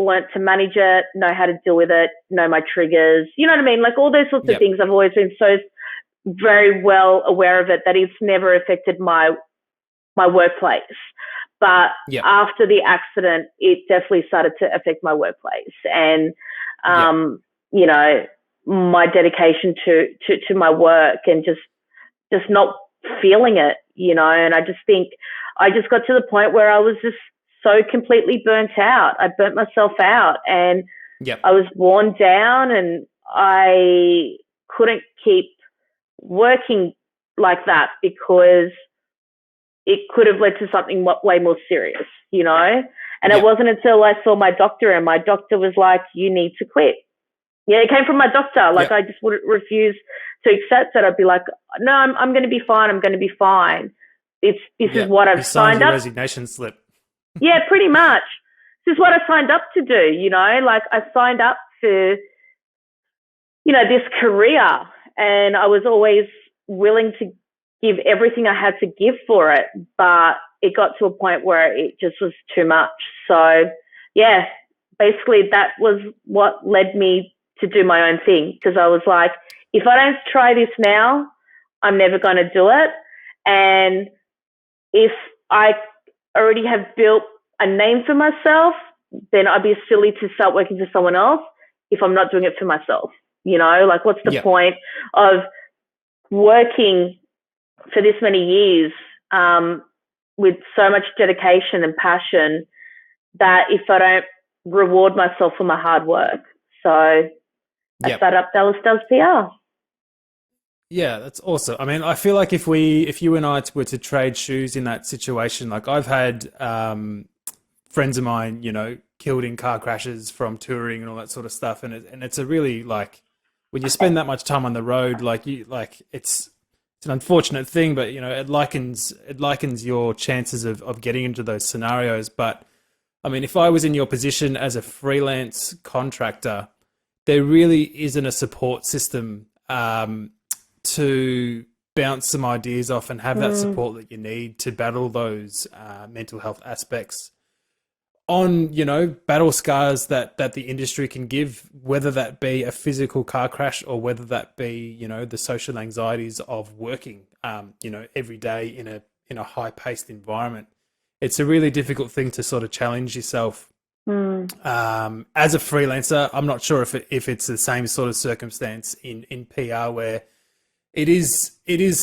learnt to manage it, know how to deal with it, know my triggers. You know what I mean? Like all those sorts of things. I've always been so very well aware of it that it's never affected my workplace. But after the accident, it definitely started to affect my workplace and, you know, my dedication to my work and just not feeling it, you know. And I just think I just got to the point where I was just so completely burnt out. I burnt myself out and I was worn down and I couldn't keep working like that because it could have led to something way more serious, you know? And it wasn't until I saw my doctor and my doctor was like, you need to quit. Yeah, it came from my doctor. Like I just would refuse to accept it. I'd be like, no, I'm going to be fine. I'm going to be fine. This is what I've signed up. Resignation slip. Yeah, pretty much. This is what I signed up to do, you know? Like I signed up for, you know, this career and I was always willing to give everything I had to give for it, but it got to a point where it just was too much. So, yeah, basically that was what led me to do my own thing because I was like, if I don't try this now, I'm never going to do it. And if I already have built a name for myself, then I'd be silly to start working for someone else if I'm not doing it for myself. You know, like what's the point of working for this many years with so much dedication and passion that if I don't reward myself for my hard work? So I started up Dallas Does PR. Yeah, that's awesome. I mean, I feel like if you and I were to trade shoes in that situation, like I've had friends of mine, you know, killed in car crashes from touring and all that sort of stuff, and it's a really like when you spend that much time on the road, it's an unfortunate thing, but you know, it likens your chances of getting into those scenarios. But I mean, if I was in your position as a freelance contractor, there really isn't a support system to bounce some ideas off and have that support that you need to battle those mental health aspects on, you know, battle scars that the industry can give, whether that be a physical car crash or whether that be, you know, the social anxieties of working, you know, every day in a high paced environment. It's a really difficult thing to sort of challenge yourself. As a freelancer, I'm not sure if it's the same sort of circumstance in PR where it is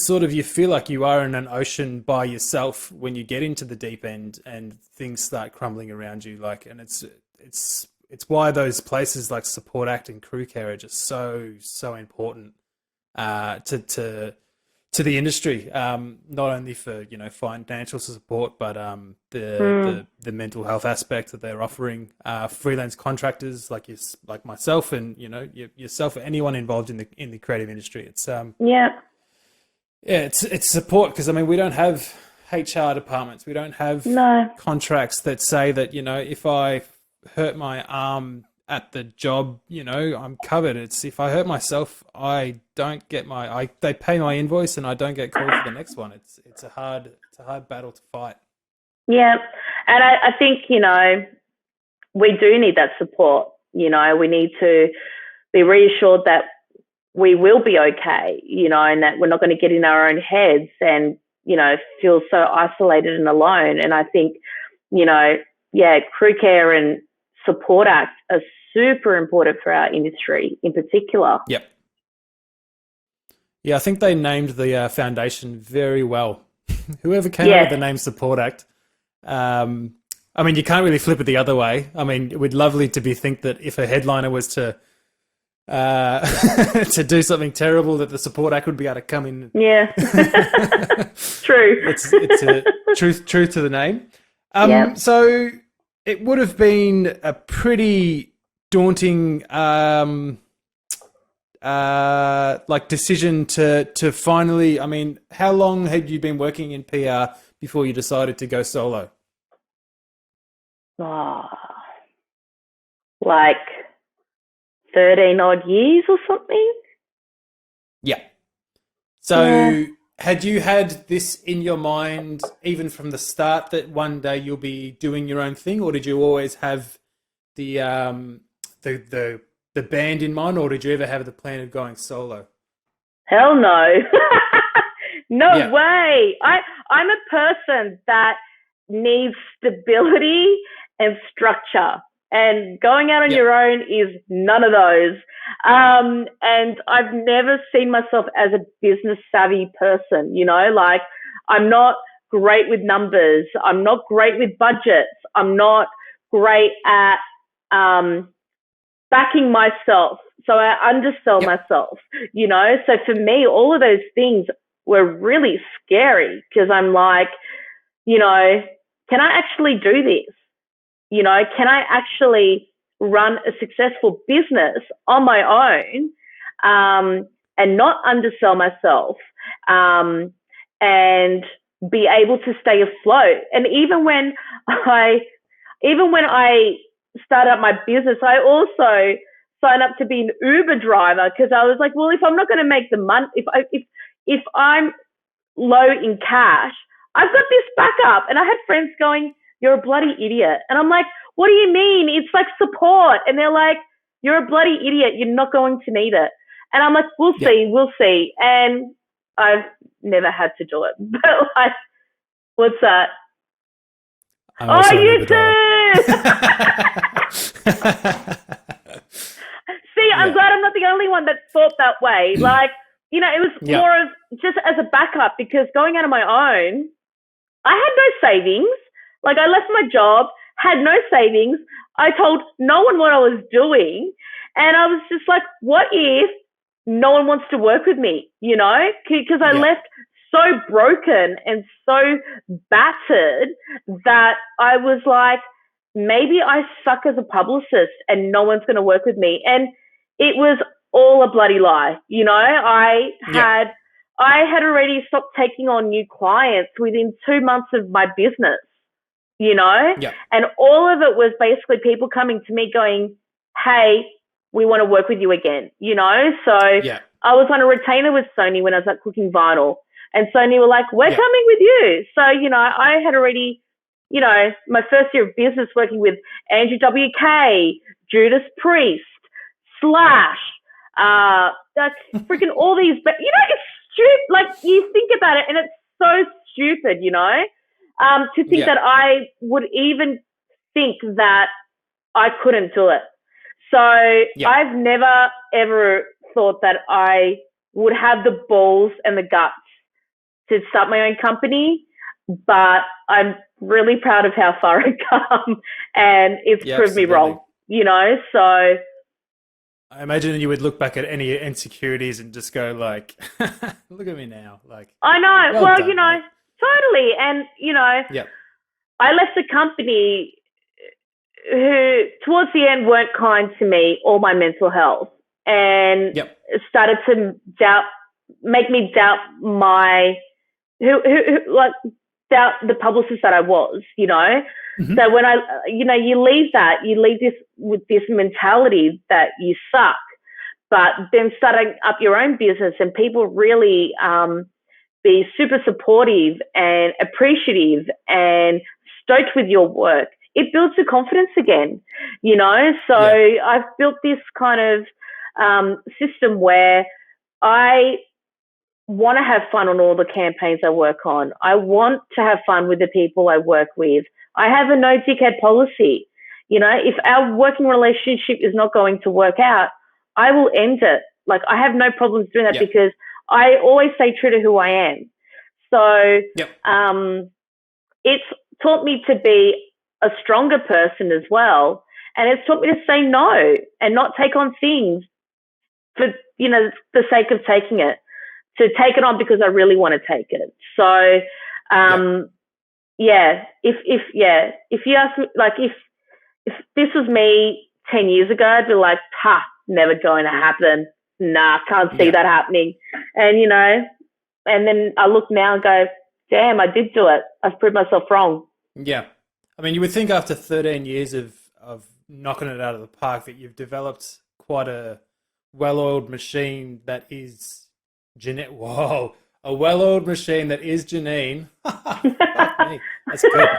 sort of, you feel like you are in an ocean by yourself when you get into the deep end and things start crumbling around you. Like, and it's why those places like Support Act and Crew Care are just so important to the industry, not only for, you know, financial support, but the mental health aspect that they're offering freelance contractors like myself and, you know, yourself or anyone involved in the creative industry. It's it's support, because I mean, we don't have HR departments, we don't have contracts that say that, you know, if I hurt my arm at the job, you know, I'm covered. It's if I hurt myself, I don't get they pay my invoice and I don't get called for the next one. It's a hard battle to fight. Yeah. And I think, you know, we do need that support. You know, we need to be reassured that we will be okay, you know, and that we're not going to get in our own heads and, you know, feel so isolated and alone. And I think, you know, Crew Care and Support Act are super important for our industry in particular. Yep. Yeah, I think they named the foundation very well. Whoever came up with the name Support Act. I mean, you can't really flip it the other way. I mean, we'd lovely to think that if a headliner was to to do something terrible, that the Support Act would be able to come in. Yeah, true. It's a truth to the name. So it would have been a pretty daunting decision to finally, I mean, how long had you been working in PR before you decided to go solo? Like 13 odd years or something. Yeah. So had you had this in your mind even from the start that one day you'll be doing your own thing, or did you always have the band in mind, or did you ever have the plan of going solo? Hell no. No Yeah. way. I'm a person that needs stability and structure. And going out on your own is none of those. And I've never seen myself as a business savvy person, you know, like I'm not great with numbers. I'm not great with budgets. I'm not great at backing myself. So I undersell myself, you know. So for me, all of those things were really scary because I'm like, you know, can I actually do this? You know, can I actually run a successful business on my own and not undersell myself and be able to stay afloat? And even when I started up my business, I also signed up to be an Uber driver because I was like, well, if I'm not going to make the money, if I'm low in cash, I've got this backup. And I had friends going, you're a bloody idiot. And I'm like, what do you mean? It's like support. And they're like, you're a bloody idiot. You're not going to need it. And I'm like, we'll see. And I've never had to do it. But like, what's that? Oh, you too. See, I'm glad I'm not the only one that thought that way. Like, you know, it was more of just as a backup because going out on my own, I had no savings. Like I left my job, had no savings. I told no one what I was doing. And I was just like, what if no one wants to work with me, you know? Because I left so broken and so battered that I was like, maybe I suck as a publicist and no one's going to work with me. And it was all a bloody lie. You know, I had already stopped taking on new clients within 2 months of my business, you know, and all of it was basically people coming to me going, hey, we want to work with you again, you know? So I was on a retainer with Sony when I was at Cooking Vinyl, and Sony were like, we're coming with you. So, you know, I had already, you know, my first year of business working with Andrew WK, Judas Priest, Slash, that's freaking all these, but you know, it's stupid. Like you think about it and it's so stupid, you know, to think that I would even think that I couldn't do it. So I've never, ever thought that I would have the balls and the guts to start my own company, but I'm really proud of how far I've come and it's proved me wrong, you know, so. I imagine you would look back at any insecurities and just go like, look at me now. Like, I know. Well, you know, totally. And, you know, I left a company who towards the end weren't kind to me or my mental health and started to make me doubt doubt the publicist that I was, you know. So when you leave this with this mentality that you suck, but then starting up your own business and people really be super supportive and appreciative and stoked with your work, it builds the confidence again, you know. So I've built this kind of system where I want to have fun on all the campaigns I work on. I want to have fun with the people I work with. I have a no dickhead policy. You know, if our working relationship is not going to work out, I will end it. Like I have no problems doing that because I always stay true to who I am. So it's taught me to be a stronger person as well. And it's taught me to say no and not take on things for, you know, the sake of taking it, to take it on because I really want to take it. So, if you ask me, like if this was me 10 years ago, I'd be like, never going to happen. Nah, can't see that happening. And, you know, and then I look now and go, damn, I did do it. I've proved myself wrong. Yeah. I mean, you would think after 13 years of knocking it out of the park that you've developed quite a well-oiled machine that is Janine. Whoa, a well-oiled machine that is Janine. Fuck me. That's good.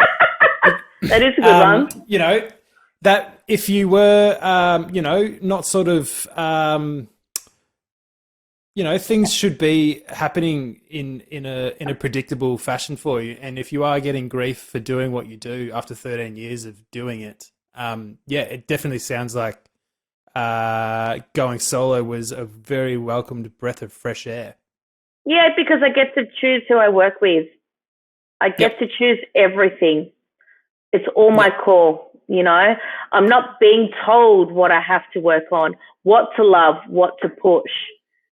That is a good one. You know, that if you were, not sort of, things should be happening in a predictable fashion for you. And if you are getting grief for doing what you do after 13 years of doing it, it definitely sounds like going solo was a very welcomed breath of fresh air. Yeah, because I get to choose who I work with. I get to choose everything. It's all my call, I'm not being told what I have to work on, what to love, what to push.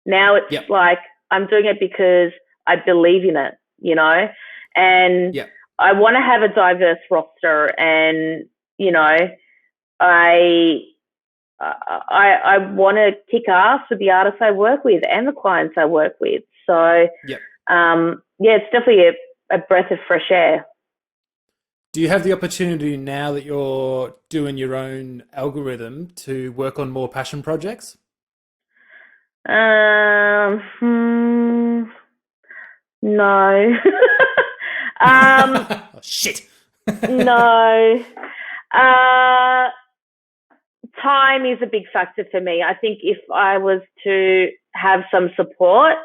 Now it's like I'm doing it because I believe in it, and I want to have a diverse roster, and, I want to kick ass with the artists I work with and the clients I work with. So, it's definitely a breath of fresh air. Do you have the opportunity now that you're doing your own algorithm to work on more passion projects? No. Oh, shit. No. Time is a big factor for me. I think if I was to have some support,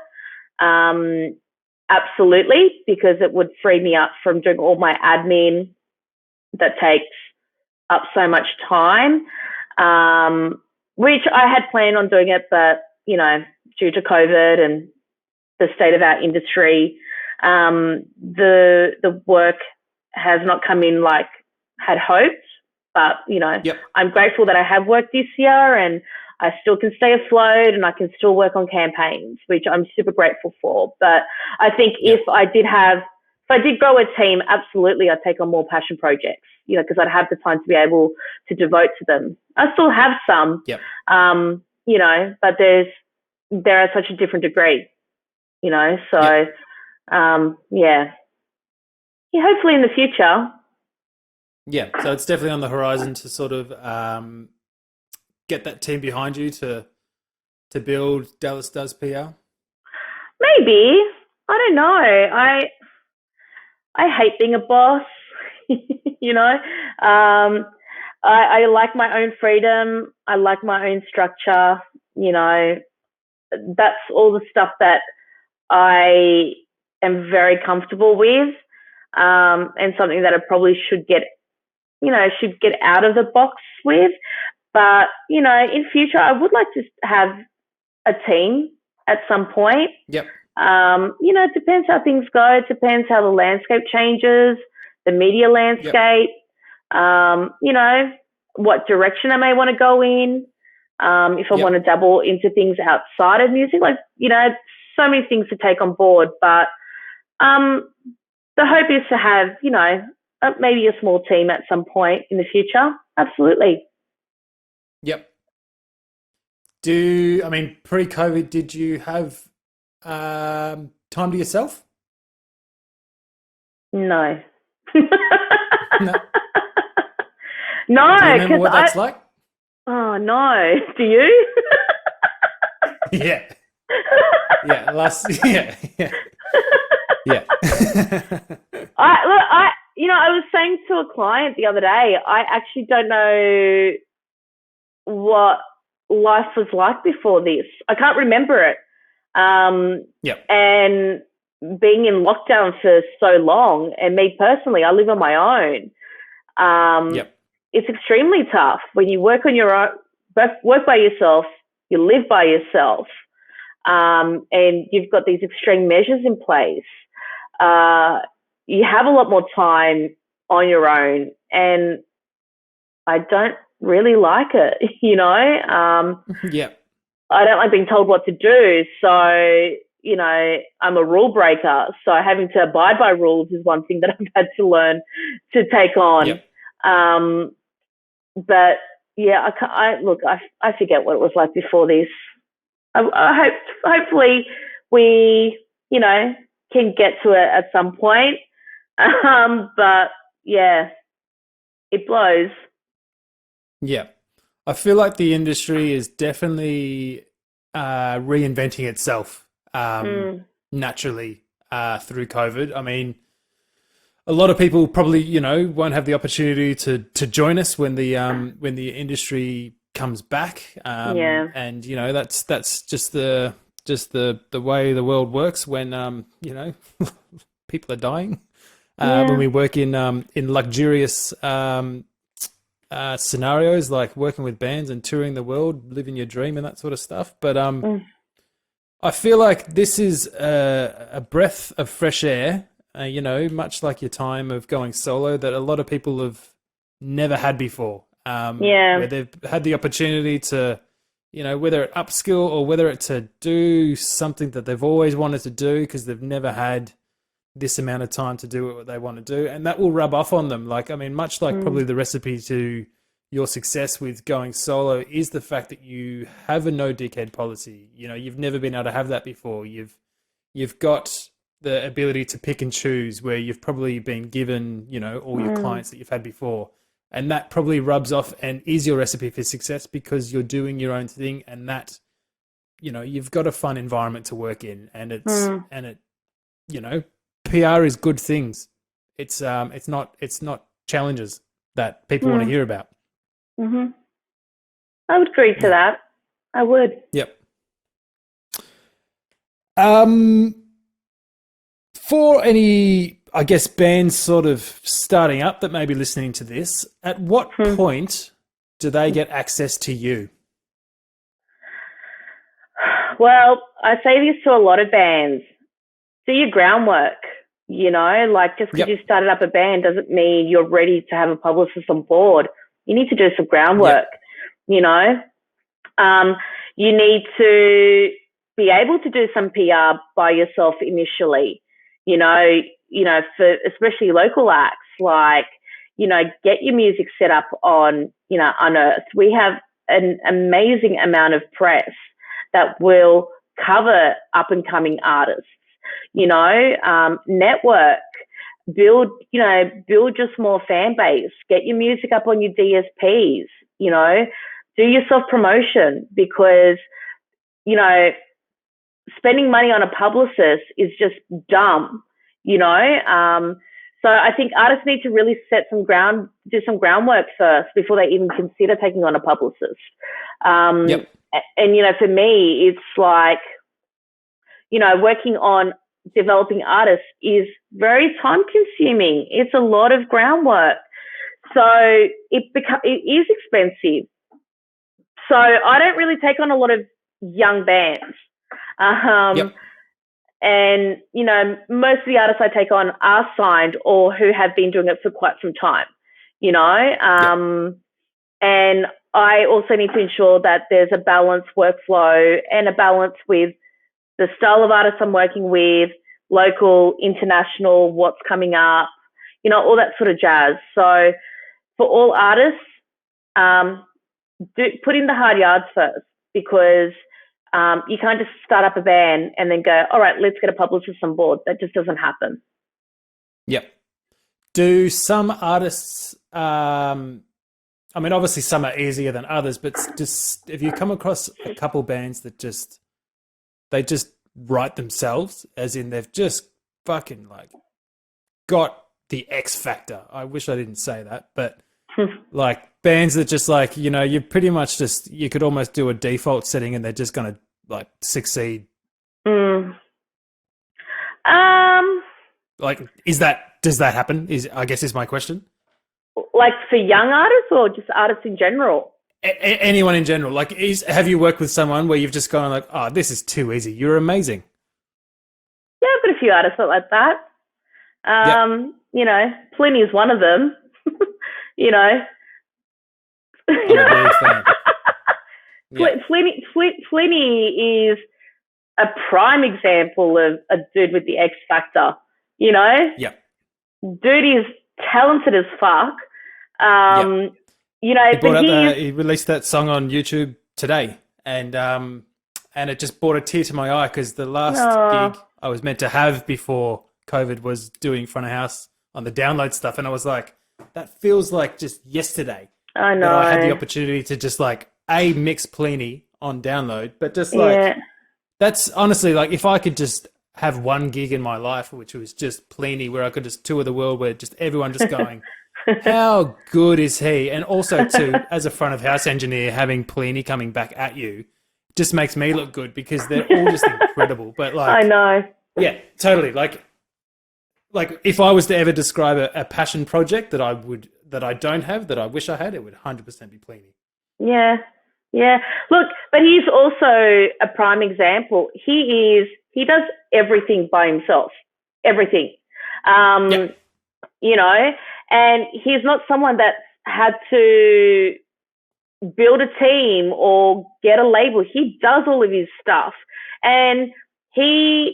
absolutely, because it would free me up from doing all my admin that takes up so much time, which I had planned on doing it, but, due to COVID and the state of our industry, the work has not come in like had hoped. But, I'm grateful that I have worked this year and I still can stay afloat and I can still work on campaigns, which I'm super grateful for. But I think if I did grow a team, absolutely, I'd take on more passion projects, because I'd have the time to be able to devote to them. I still have some, but they're at such a different degree, so, hopefully in the future. Yeah, so it's definitely on the horizon to sort of get that team behind you to build Dallas Does PR? Maybe. I don't know. I hate being a boss, I like my own freedom. I like my own structure, That's all the stuff that I am very comfortable with, and something that I probably should get out of the box with. But, in future, I would like to have a team at some point. Yep. It depends how things go. It depends how the landscape changes, the media landscape, what direction I may want to go in. If I want to dabble into things outside of music, so many things to take on board. But the hope is to have, maybe a small team at some point in the future. Absolutely. Yep. Pre-COVID, did you have time to yourself? No. No. No. Do you remember what that's like? Oh, no. Do you? Yeah. Yeah. Yeah. I was saying to a client the other day, I actually don't know what life was like before this. I can't remember it. And being in lockdown for so long, and me personally, I live on my own. It's extremely tough when you work on your own, work by yourself, you live by yourself, and you've got these extreme measures in place. You have a lot more time on your own, and I don't really like it, I don't like being told what to do. So, I'm a rule breaker. So having to abide by rules is one thing that I've had to learn to take on. But yeah, I forget what it was like before this. Hopefully we, can get to it at some point. But yeah, it blows. Yeah. I feel like the industry is definitely reinventing itself naturally through COVID. I mean, a lot of people probably, you know, won't have the opportunity to join us when the industry comes back. And you know, that's just the way the world works when you know, people are dying. When we work in luxurious scenarios, like working with bands and touring the world, living your dream and that sort of stuff. But I feel like this is a breath of fresh air, you know, much like your time of going solo that a lot of people have never had before. Where they've had the opportunity to, you know, whether it upskill or whether it to do something that they've always wanted to do because they've never had this amount of time to do what they want to do, and that will rub off on them. Like, I mean, much like probably the recipe to your success with going solo is the fact that you have a no dickhead policy. You know, you've never been able to have that before. You've got the ability to pick and choose where you've probably been given, you know, all your clients that you've had before. And that probably rubs off and is your recipe for success because you're doing your own thing, and that, you know, you've got a fun environment to work in, and it, you know, PR is good things. It's not challenges that people want to hear about. I would agree to that. I would. Yep. For any, I guess, bands sort of starting up that may be listening to this, at what point do they get access to you? Well, I say this to a lot of bands. Do your groundwork, you know, like just because you started up a band doesn't mean you're ready to have a publicist on board. You need to do some groundwork, you know. You need to be able to do some PR by yourself initially, you know, for especially local acts, like, you know, get your music set up on, you know, Unearthed. We have an amazing amount of press that will cover up and coming artists, you know, network, build your small fan base, get your music up on your DSPs, you know, do your self promotion, because, you know, spending money on a publicist is just dumb, you know. So I think artists need to really do some groundwork first before they even consider taking on a publicist. And, you know, for me, it's like, you know, working on developing artists is very time consuming. It's a lot of groundwork. So it is expensive. So I don't really take on a lot of young bands. And, you know, most of the artists I take on are signed or who have been doing it for quite some time, you know. And I also need to ensure that there's a balanced workflow and a balance with the style of artists I'm working with, local, international, what's coming up, you know, all that sort of jazz. So for all artists, put in the hard yards first, because you can't just start up a band and then go, all right, let's get a publicist on board. That just doesn't happen. Yep. Do some artists, I mean, obviously some are easier than others, but just if you come across a couple bands that they just write themselves, as in they've just fucking like got the X factor. I wish I didn't say that, but like bands that just like, you know, you pretty much just, you could almost do a default setting and they're just going to like succeed. Like, does that happen? I guess is my question. Like for young artists or just artists in general? Anyone in general. Like, have you worked with someone where you've just gone like, oh, this is too easy. You're amazing. Yeah, I've got a few artists like that. You know, Plenty is one of them. You know. I'm a big fan. Plenty is a prime example of a dude with the X factor. You know. Yeah. Dude is talented as fuck. You know, he released that song on YouTube today, and it just brought a tear to my eye because the last gig I was meant to have before COVID was doing front of house on the download stuff, and I was like, that feels like just yesterday. I know. That I had the opportunity to just like mix Pliny on download, but just like that's honestly like if I could just have one gig in my life, which was just Pliny, where I could just tour the world, where just everyone just going, how good is he? And also to, as a front of house engineer, having Pliny coming back at you just makes me look good because they're all just incredible. But like, I know. Yeah, totally. Like if I was to ever describe a passion project that I don't have, that I wish I had, it would 100% be Pliny. Yeah. Yeah. Look, but he's also a prime example. He does everything by himself. Everything. You know, and he's not someone that's had to build a team or get a label. He does all of his stuff. And I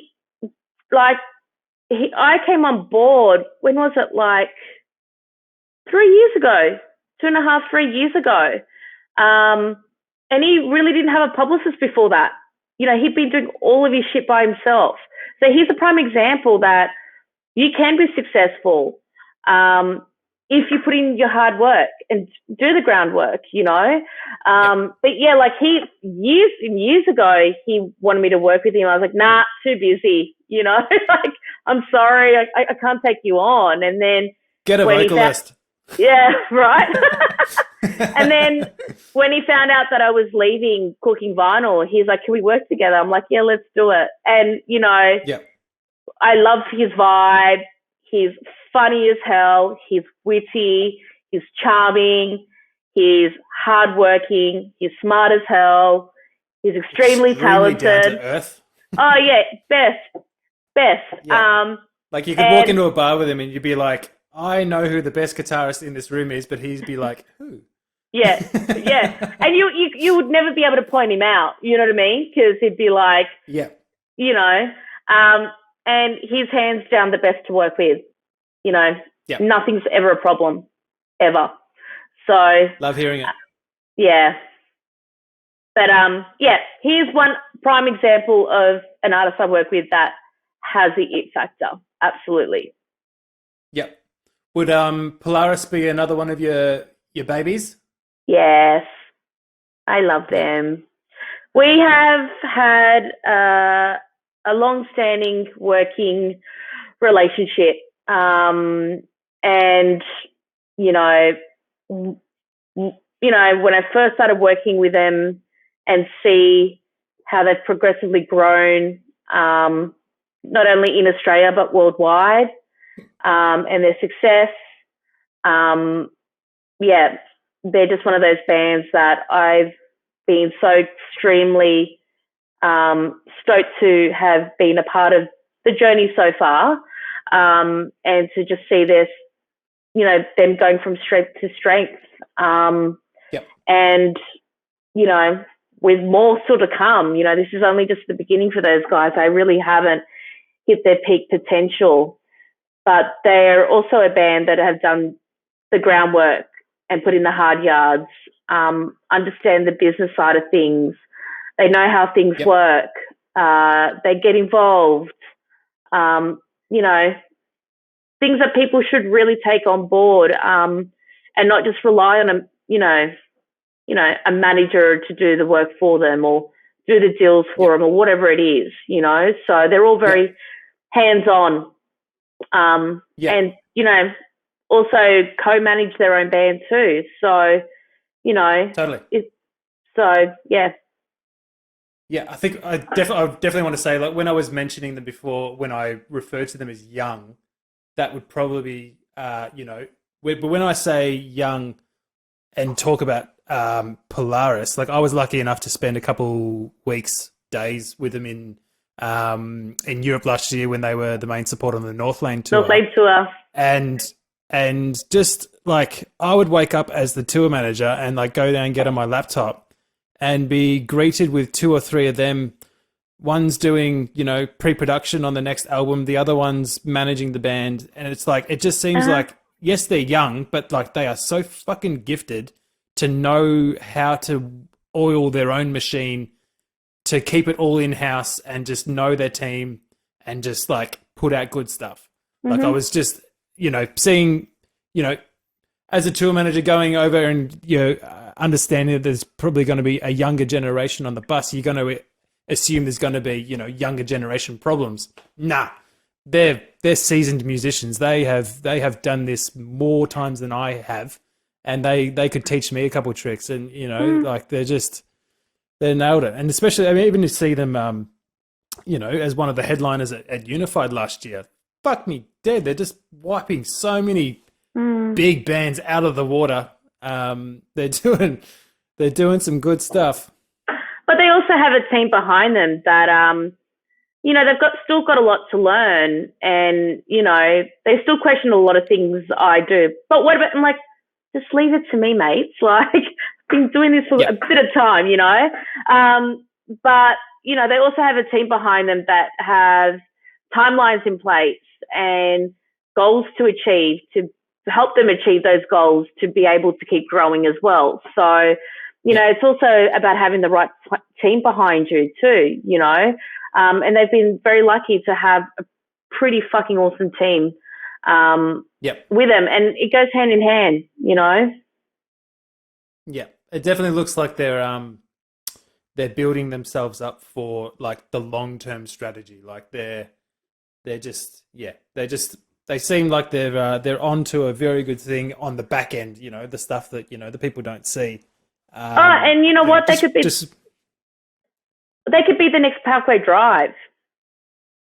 came on board, when was it, like 3 years ago, 2.5, 3 years ago. And he really didn't have a publicist before that. You know, he'd been doing all of his shit by himself. So he's a prime example that you can be successful if you put in your hard work and do the groundwork, you know. But yeah, like years and years ago, he wanted me to work with him. I was like, nah, too busy, you know. Like, I'm sorry, I can't take you on. And then get a vocalist. Yeah, right. And then when he found out that I was leaving Cooking Vinyl, he's like, can we work together? I'm like, yeah, let's do it. And, you know, I love his vibe. He's funny as hell. He's witty. He's charming. He's hardworking. He's smart as hell. He's extremely talented. Down to earth. Oh, yeah, best. Yeah. Like you could walk into a bar with him and you'd be like, I know who the best guitarist in this room is, but he'd be like, who? Yeah. And you would never be able to point him out, you know what I mean? Because he'd be like, you know, and he's hands down the best to work with, you know. Nothing's ever a problem, ever. So. Love hearing it. Yeah. But, here's one prime example of an artist I work with that has the it factor. Absolutely. Yep. Would Polaris be another one of your babies? Yes, I love them. We have had a long-standing working relationship, and you know, when I first started working with them and see how they've progressively grown, not only in Australia but worldwide. And their success, they're just one of those bands that I've been so extremely stoked to have been a part of the journey so far, and to just see this, you know, them going from strength to strength, and, you know, with more still to come. You know, this is only just the beginning for those guys. They really haven't hit their peak potential. But they're also a band that have done the groundwork and put in the hard yards, understand the business side of things. They know how things work. They get involved. You know, things that people should really take on board, and not just rely on a manager to do the work for them or do the deals for them or whatever it is, you know. So they're all very hands-on. And, you know, also co-manage their own band too. So, you know. Totally. Yeah, I think I definitely want to say, like, when I was mentioning them before, when I referred to them as young, that would probably be, you know, but when I say young and talk about Polaris, like, I was lucky enough to spend a couple days with them in Europe last year when they were the main support on the North Lane tour. And just like, I would wake up as the tour manager and like go down and get on my laptop and be greeted with 2 or 3 of them. One's doing, you know, pre-production on the next album. The other one's managing the band. And it's like, it just seems like, yes, they're young, but like they are so fucking gifted to know how to oil their own machine, to keep it all in-house and just know their team and just like put out good stuff. Like, I was just, you know, seeing, you know, as a tour manager going over and, you know, understanding that there's probably going to be a younger generation on the bus, you're going to assume there's going to be, you know, younger generation problems. Nah, they're seasoned musicians. They have done this more times than I have, and they could teach me a couple of tricks. And you know, like they nailed it. And especially, I mean, even to see them, you know, as one of the headliners at Unified last year, fuck me dead. They're just wiping so many big bands out of the water. They're doing some good stuff. But they also have a team behind them that, you know, they've still got a lot to learn, and you know, they still question a lot of things I do. But what about? I'm like, just leave it to me, mates. Like, I've been doing this for a bit of time, you know. But you know, they also have a team behind them that have timelines in place and goals to achieve to help them achieve those goals to be able to keep growing as well. So, you know, it's also about having the right team behind you too, you know. And they've been very lucky to have a pretty fucking awesome team with them. And it goes hand in hand, you know. Yeah, it definitely looks like they're building themselves up for like the long-term strategy. Like they seem like they're onto a very good thing on the back end, you know, the stuff that, you know, the people don't see. And you know what? They could be the next Parkway Drive.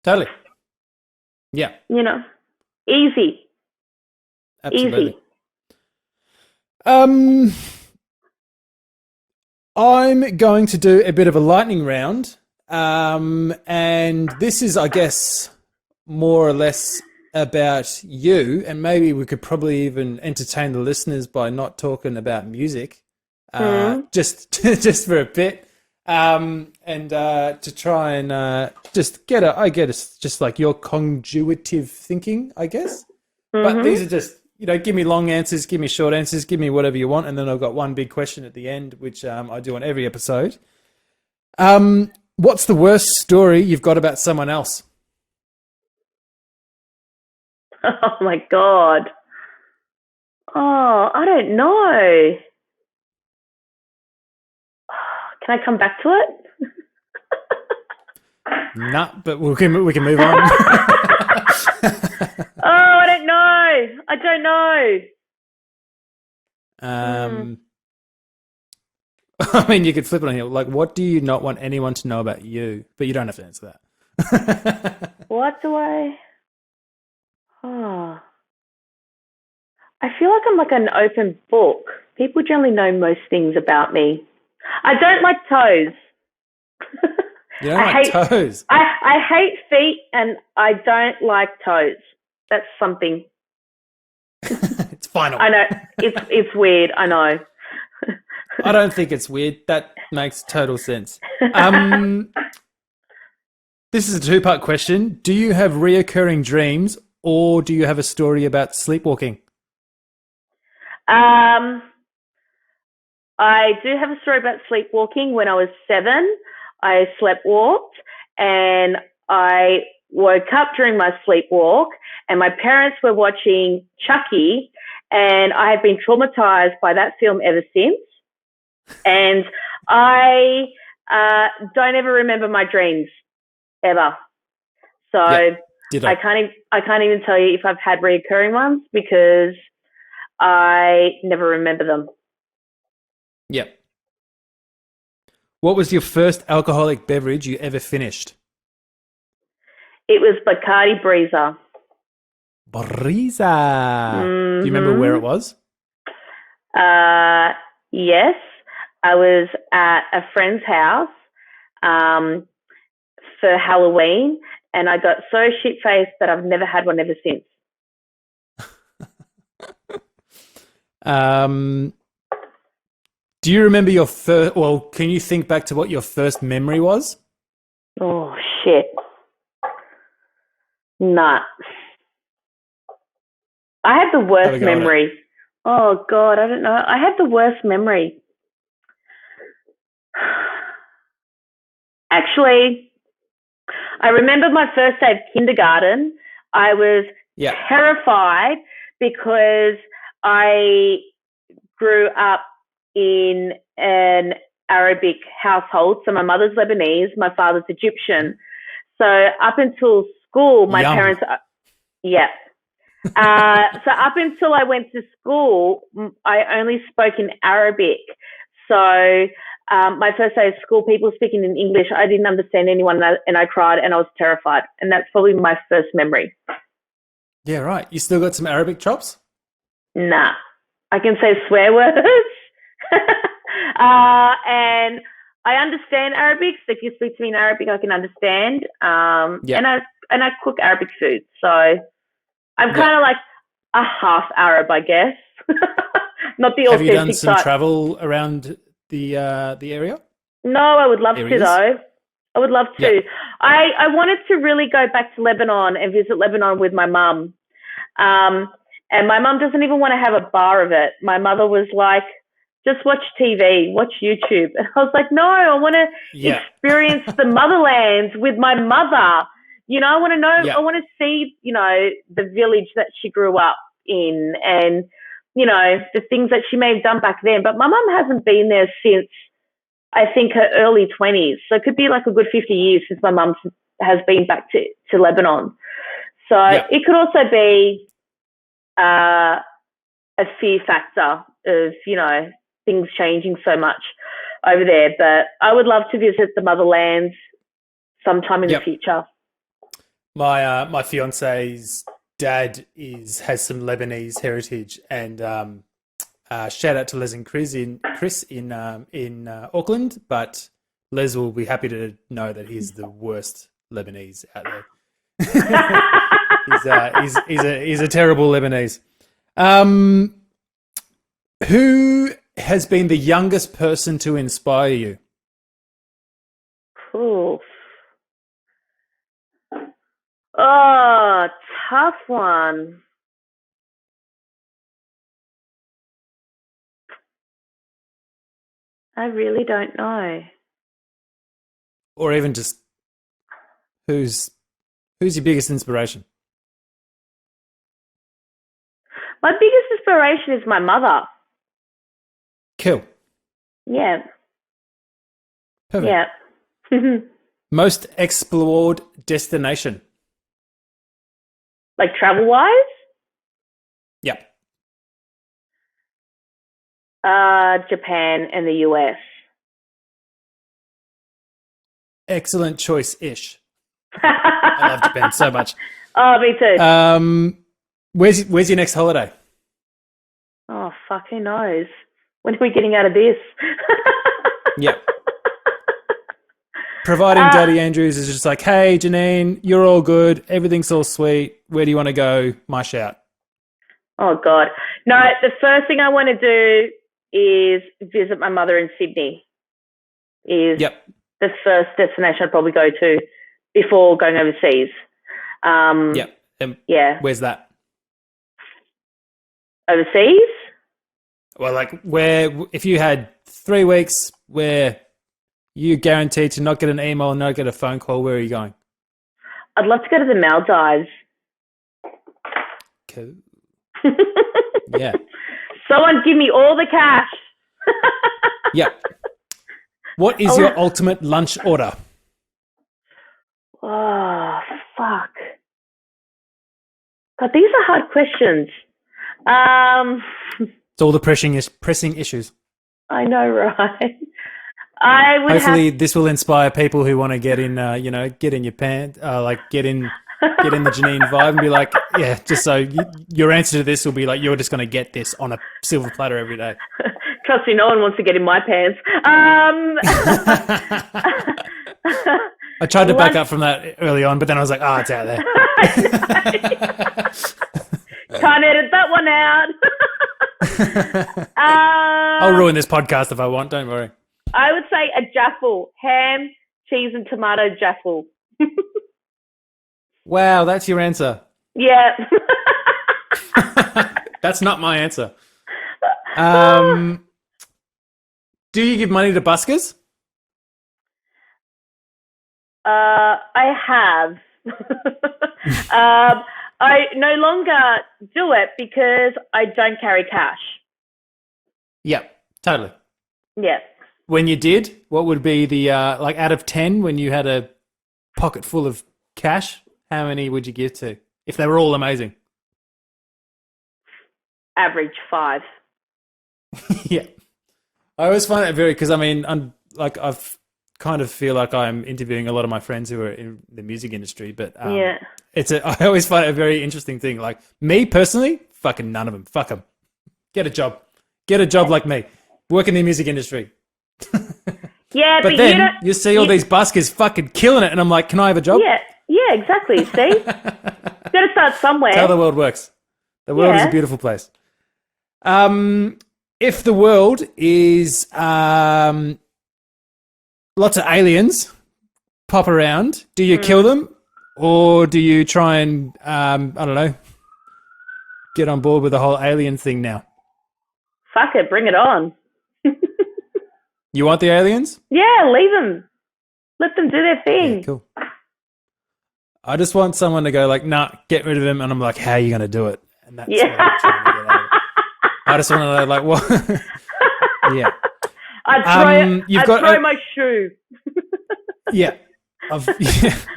Totally. Yeah. You know, easy. Absolutely. I'm going to do a bit of a lightning round. And this is, I guess, more or less about you, and maybe we could probably even entertain the listeners by not talking about music, just for a bit, and to try and just get just like your conjugative thinking, I guess. But these are just, you know, give me long answers, give me short answers, give me whatever you want, and then I've got one big question at the end, which I do on every episode. What's the worst story you've got about someone else? Oh my God. Oh, I don't know. Can I come back to it? Nah, but we can move on. Oh, I don't know. I mean, you could flip it on here. Like, what do you not want anyone to know about you? But you don't have to answer that. What do I? Oh, I feel like I'm like an open book. People generally know most things about me. I don't like toes. You don't like toes? I hate feet, and I don't like toes. That's something. It's final. I know. It's weird. I know. I don't think it's weird. That makes total sense. This is a two-part question. Do you have reoccurring dreams, or do you have a story about sleepwalking? I do have a story about sleepwalking. When I was 7, I sleepwalked, and I woke up during my sleepwalk, and my parents were watching Chucky, and I have been traumatized by that film ever since. And I don't ever remember my dreams ever. So I can't even tell you if I've had reoccurring ones because I never remember them. Yep. What was your first alcoholic beverage you ever finished? It was Bacardi Breezer. Breezer. Do you remember where it was? Yes. I was at a friend's house for Halloween, and I got so shit-faced that I've never had one ever since. Do you remember your first... Well, can you think back to what your first memory was? Oh, shit. Nah. I have the worst memory. Oh, God, I don't know. I have the worst memory. Actually, I remember my first day of kindergarten. I was terrified because I grew up in an Arabic household. So my mother's Lebanese, my father's Egyptian. So up until school, my Yum. parents, yeah. So up until I went to school, I only spoke in Arabic. So my first day of school, people speaking in English, I didn't understand anyone, and I cried and I was terrified. And that's probably my first memory. Yeah, right. You still got some Arabic chops? Nah, I can say swear words. And I understand Arabic. So if you speak to me in Arabic, I can understand. And I cook Arabic food. So I'm kind of like a half Arab, I guess. Not the authentic type. Have you done some travel around the area? No, I would love to though. I would love to. I wanted to really go back to Lebanon and visit Lebanon with my mum. And my mum doesn't even want to have a bar of it. My mother was like, just watch TV, watch YouTube. And I was like, no, I want to experience the motherlands with my mother. You know, I want to know, I want to see, you know, the village that she grew up in and, you know, the things that she may have done back then. But my mum hasn't been there since, I think, her early 20s. So it could be like a good 50 years since my mum has been back to Lebanon. So it could also be a fear factor of, you know, things changing so much over there. But I would love to visit the motherlands sometime in the future. My fiance's dad has some Lebanese heritage, and shout out to Les and Chris in Auckland. But Les will be happy to know that he's the worst Lebanese out there. he's a terrible Lebanese. Who has been the youngest person to inspire you? Cool. Oh, tough one. I really don't know. Or even just who's your biggest inspiration? My biggest inspiration is my mother. Cool. Yeah. Perfect. Yeah. Most explored destination? Like travel-wise? Yeah. Japan and the US. Excellent choice-ish. I love Japan so much. Oh, me too. Where's your next holiday? Oh, fuck, who knows? When are we getting out of this? Yeah. Providing Daddy Andrews is just like, hey, Janine, you're all good. Everything's all sweet. Where do you want to go? My shout. Oh, God. No, the first thing I want to do is visit my mother in Sydney. Is the first destination I'd probably go to before going overseas. Where's that? Overseas? Well, like if you had 3 weeks where you guaranteed to not get an email and not get a phone call, where are you going? I'd love to go to the Maldives. Cool. Yeah. Someone give me all the cash. Yeah. What is your ultimate lunch order? Oh, fuck. God, these are hard questions. It's all the pressing issues. I know, right? Hopefully this will inspire people who want to get in, get in your pants, get in the Janine vibe and be like, yeah, just so your answer to this will be like, you're just going to get this on a silver platter every day. Trust me, no one wants to get in my pants. I tried to back up from that early on, but then I was like, it's out there. Can't edit that one out. I'll ruin this podcast if I want, don't worry. I would say a jaffle, ham, cheese and tomato jaffle. Wow, that's your answer. Yeah. That's not my answer. Do you give money to buskers? I have. I no longer do it because I don't carry cash. Yep, totally. Yeah. when you did, what would be the like out of 10 when you had a pocket full of cash? How many would you give to if they were all amazing? Average 5. Yeah, I always find that very because I mean I've kind of feel like I'm interviewing a lot of my friends who are in the music industry, but I always find it a very interesting thing. Like me personally, fucking none of them. Fuck them. Get a job like me. Work in the music industry. Yeah, but then you see all these buskers fucking killing it, and I'm like, can I have a job? Yeah, exactly. See, you've got to start somewhere. That's how the world works. The world is a beautiful place. If the world is lots of aliens pop around, do you kill them, or do you try and I don't know, get on board with the whole alien thing now? Fuck it, bring it on. You want the aliens? Yeah, leave them. Let them do their thing. Yeah, cool. I just want someone to go like, nah, get rid of him, and I'm like, how are you going to do it? And that's what I'm trying to get out of it. I just want to know, like, what? Yeah. I'd throw my shoe. Yeah.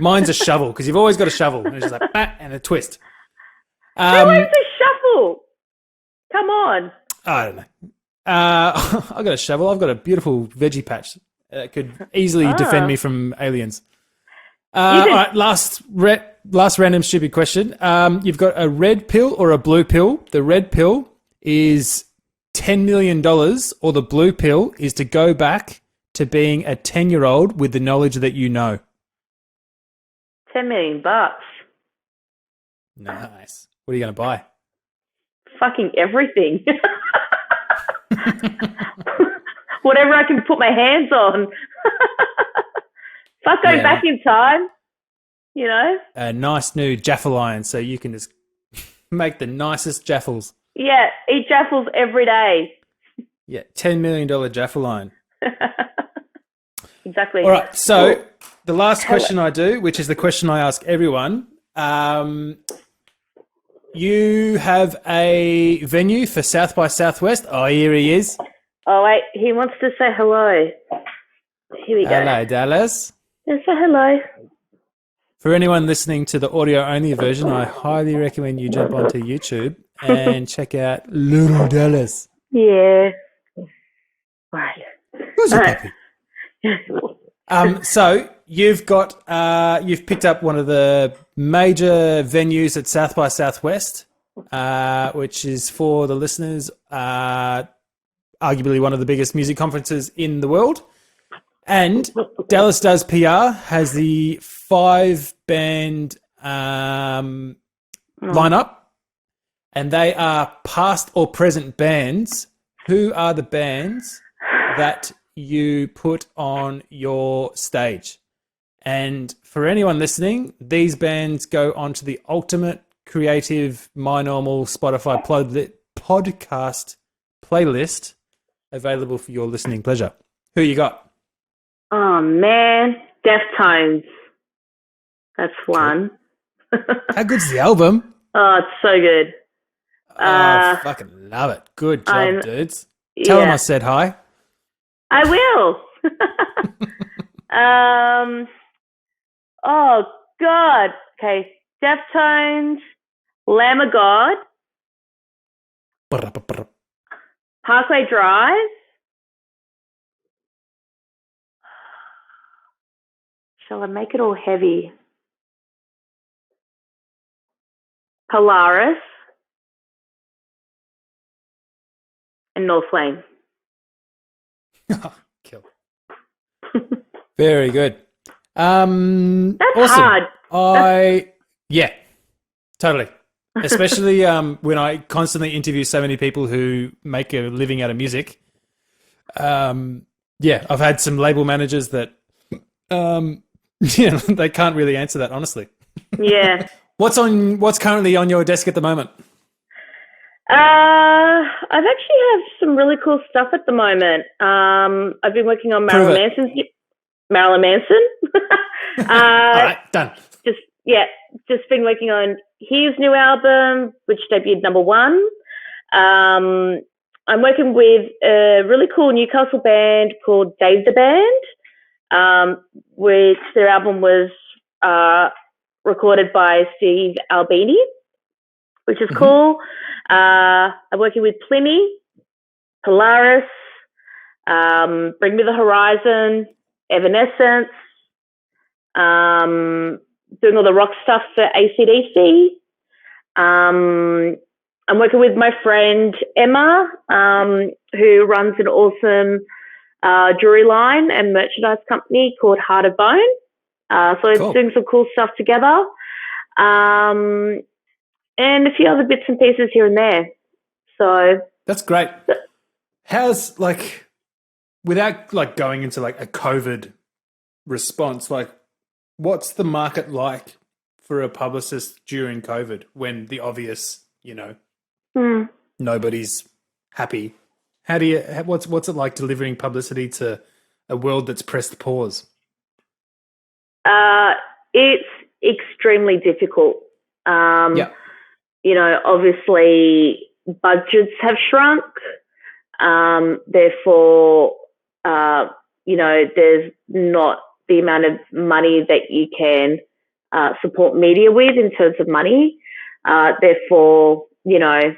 Mine's a shovel, because you've always got a shovel. And it's just like, bah, and a twist. Who owns a shovel? Come on. I don't know. I've got a shovel. I've got a beautiful veggie patch that could easily defend me from aliens. All right, last random stupid question. You've got a red pill or a blue pill. The red pill is $10 million, or the blue pill is to go back to being a 10-year-old with the knowledge that you know. $10 million. Nice. What are you going to buy? Fucking everything. Whatever I can put my hands on. Fuck going back in time, you know? A nice new Jaffle iron so you can just make the nicest jaffles. Yeah, eat jaffles every day. Yeah, $10 million Jaffle iron. Exactly. All right, so the last question I do, which is the question I ask everyone, you have a venue for South by Southwest. Oh, here he is. Oh, wait, he wants to say hello. Here we go. Hello, Dallas. Yeah, say hello. For anyone listening to the audio-only version, I highly recommend you jump onto YouTube and check out Little Dallas. Yeah. Right. Who's a puppy? So you've picked up one of the major venues at South by Southwest, which is, for the listeners, arguably one of the biggest music conferences in the world. And Dallas Does PR has the 5-band lineup, and they are past or present bands. Who are the bands that you put on your stage? And for anyone listening, these bands go onto the Ultimate Creative My Normal Spotify podcast playlist, available for your listening pleasure. Who you got? Oh, man. Deftones. That's one. How good's the album? Oh, it's so good. I fucking love it. Good job, dudes. Tell them I said hi. I will. Oh, God. Okay. Deftones, Lamb of God, Parkway Drive, shall I make it all heavy? Polaris, and North Lane. Kill. Very good. That's awesome. hard. Yeah, totally. Especially when I constantly interview so many people who make a living out of music. Yeah, I've had some label managers that, they can't really answer that honestly. Yeah. What's currently on your desk at the moment? I've actually have some really cool stuff at the moment. I've been working on Marilyn Manson. All right, done. Just been working on his new album, which debuted #1. I'm working with a really cool Newcastle band called Dave the Band, which their album was recorded by Steve Albini, which is cool. I'm working with Pliny, Polaris, Bring Me the Horizon, Evanescence, doing all the rock stuff for AC/DC. I'm working with my friend Emma, who runs an awesome jewelry line and merchandise company called Heart of Bone. So it's doing some cool stuff together. And a few other bits and pieces here and there. So that's great. How's, like, without like going into like a COVID response, like, what's the market like for a publicist during COVID when the obvious, you know, nobody's happy? How do you? What's it like delivering publicity to a world that's pressed pause? It's extremely difficult. You know, obviously budgets have shrunk. Therefore, you know, there's not the amount of money that you can support media with in terms of money. Therefore, you know,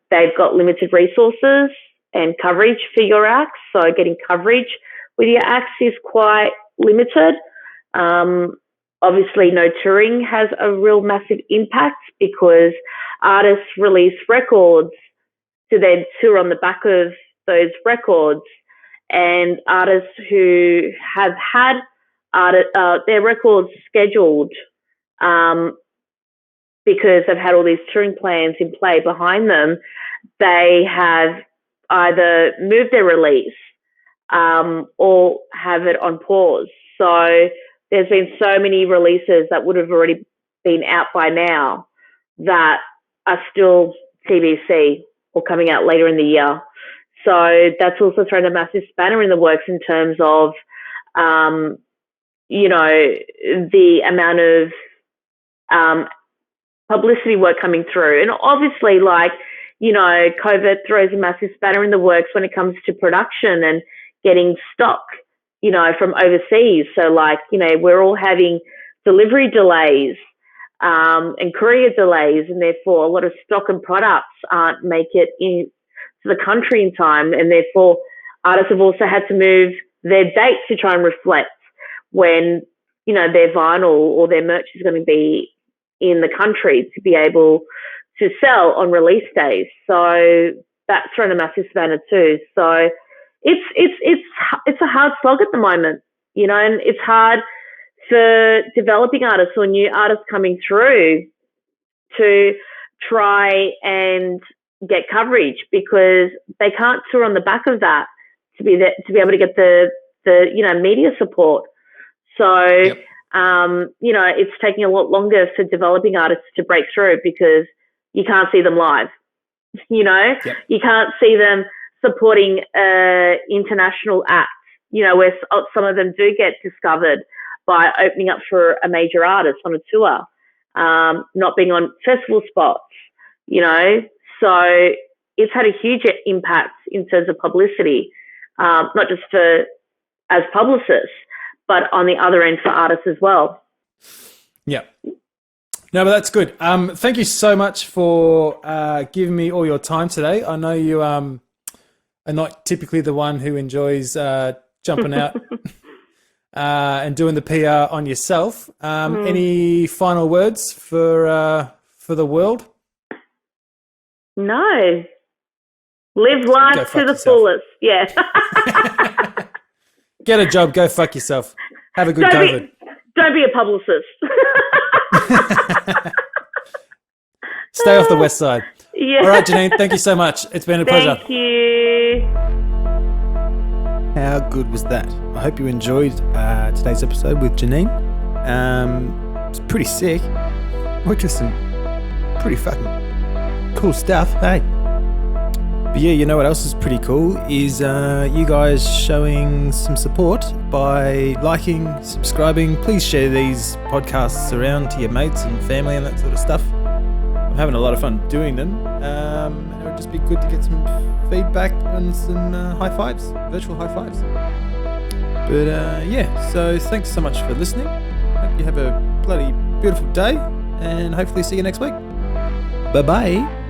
they've got limited resources and coverage for your acts. So getting coverage with your acts is quite limited. Obviously, no touring has a real massive impact because artists release records to then tour on the back of those records. And artists who have had their records scheduled because they've had all these touring plans in play behind them, they have either moved their release or have it on pause. So there's been so many releases that would have already been out by now that are still TBC or coming out later in the year. So that's also thrown a massive spanner in the works in terms of, you know, the amount of publicity work coming through. And obviously, like, you know, COVID throws a massive spanner in the works when it comes to production and getting stock, you know, from overseas. So, like, you know, we're all having delivery delays and courier delays, and therefore a lot of stock and products aren't make it into the country in time, and therefore artists have also had to move their dates to try and reflect when, you know, their vinyl or their merch is going to be in the country to be able to sell on release days. So that's thrown a massive spanner too. So it's a hard slog at the moment, you know, and it's hard for developing artists or new artists coming through to try and get coverage because they can't tour on the back of that to be able to get the you know, media support. So you know, it's taking a lot longer for developing artists to break through because you can't see them live. You know, you can't see them supporting international acts, you know, where some of them do get discovered by opening up for a major artist on a tour, not being on festival spots, you know. So it's had a huge impact in terms of publicity, not just for as publicists, but on the other end for artists as well. Yeah. No, but that's good. Thank you so much for giving me all your time today. I know you are not typically the one who enjoys jumping out and doing the PR on yourself. Any final words for the world? No. Live life to the fullest. Yeah. Get a job. Go fuck yourself. Have a good COVID. Don't be a publicist. Stay off the west side. Yeah. All right, Janine, thank you so much. It's been a pleasure. Thank you. How good was that? I hope you enjoyed today's episode with Janine. It's pretty sick. We're just some pretty fucking cool stuff, hey? But yeah, you know what else is pretty cool is you guys showing some support by liking, subscribing. Please share these podcasts around to your mates and family and that sort of stuff. I'm having a lot of fun doing them. And it would it'd just be good to get some feedback and some high fives, virtual high fives. But yeah, so thanks so much for listening. Hope you have a bloody beautiful day, and hopefully see you next week. Bye-bye.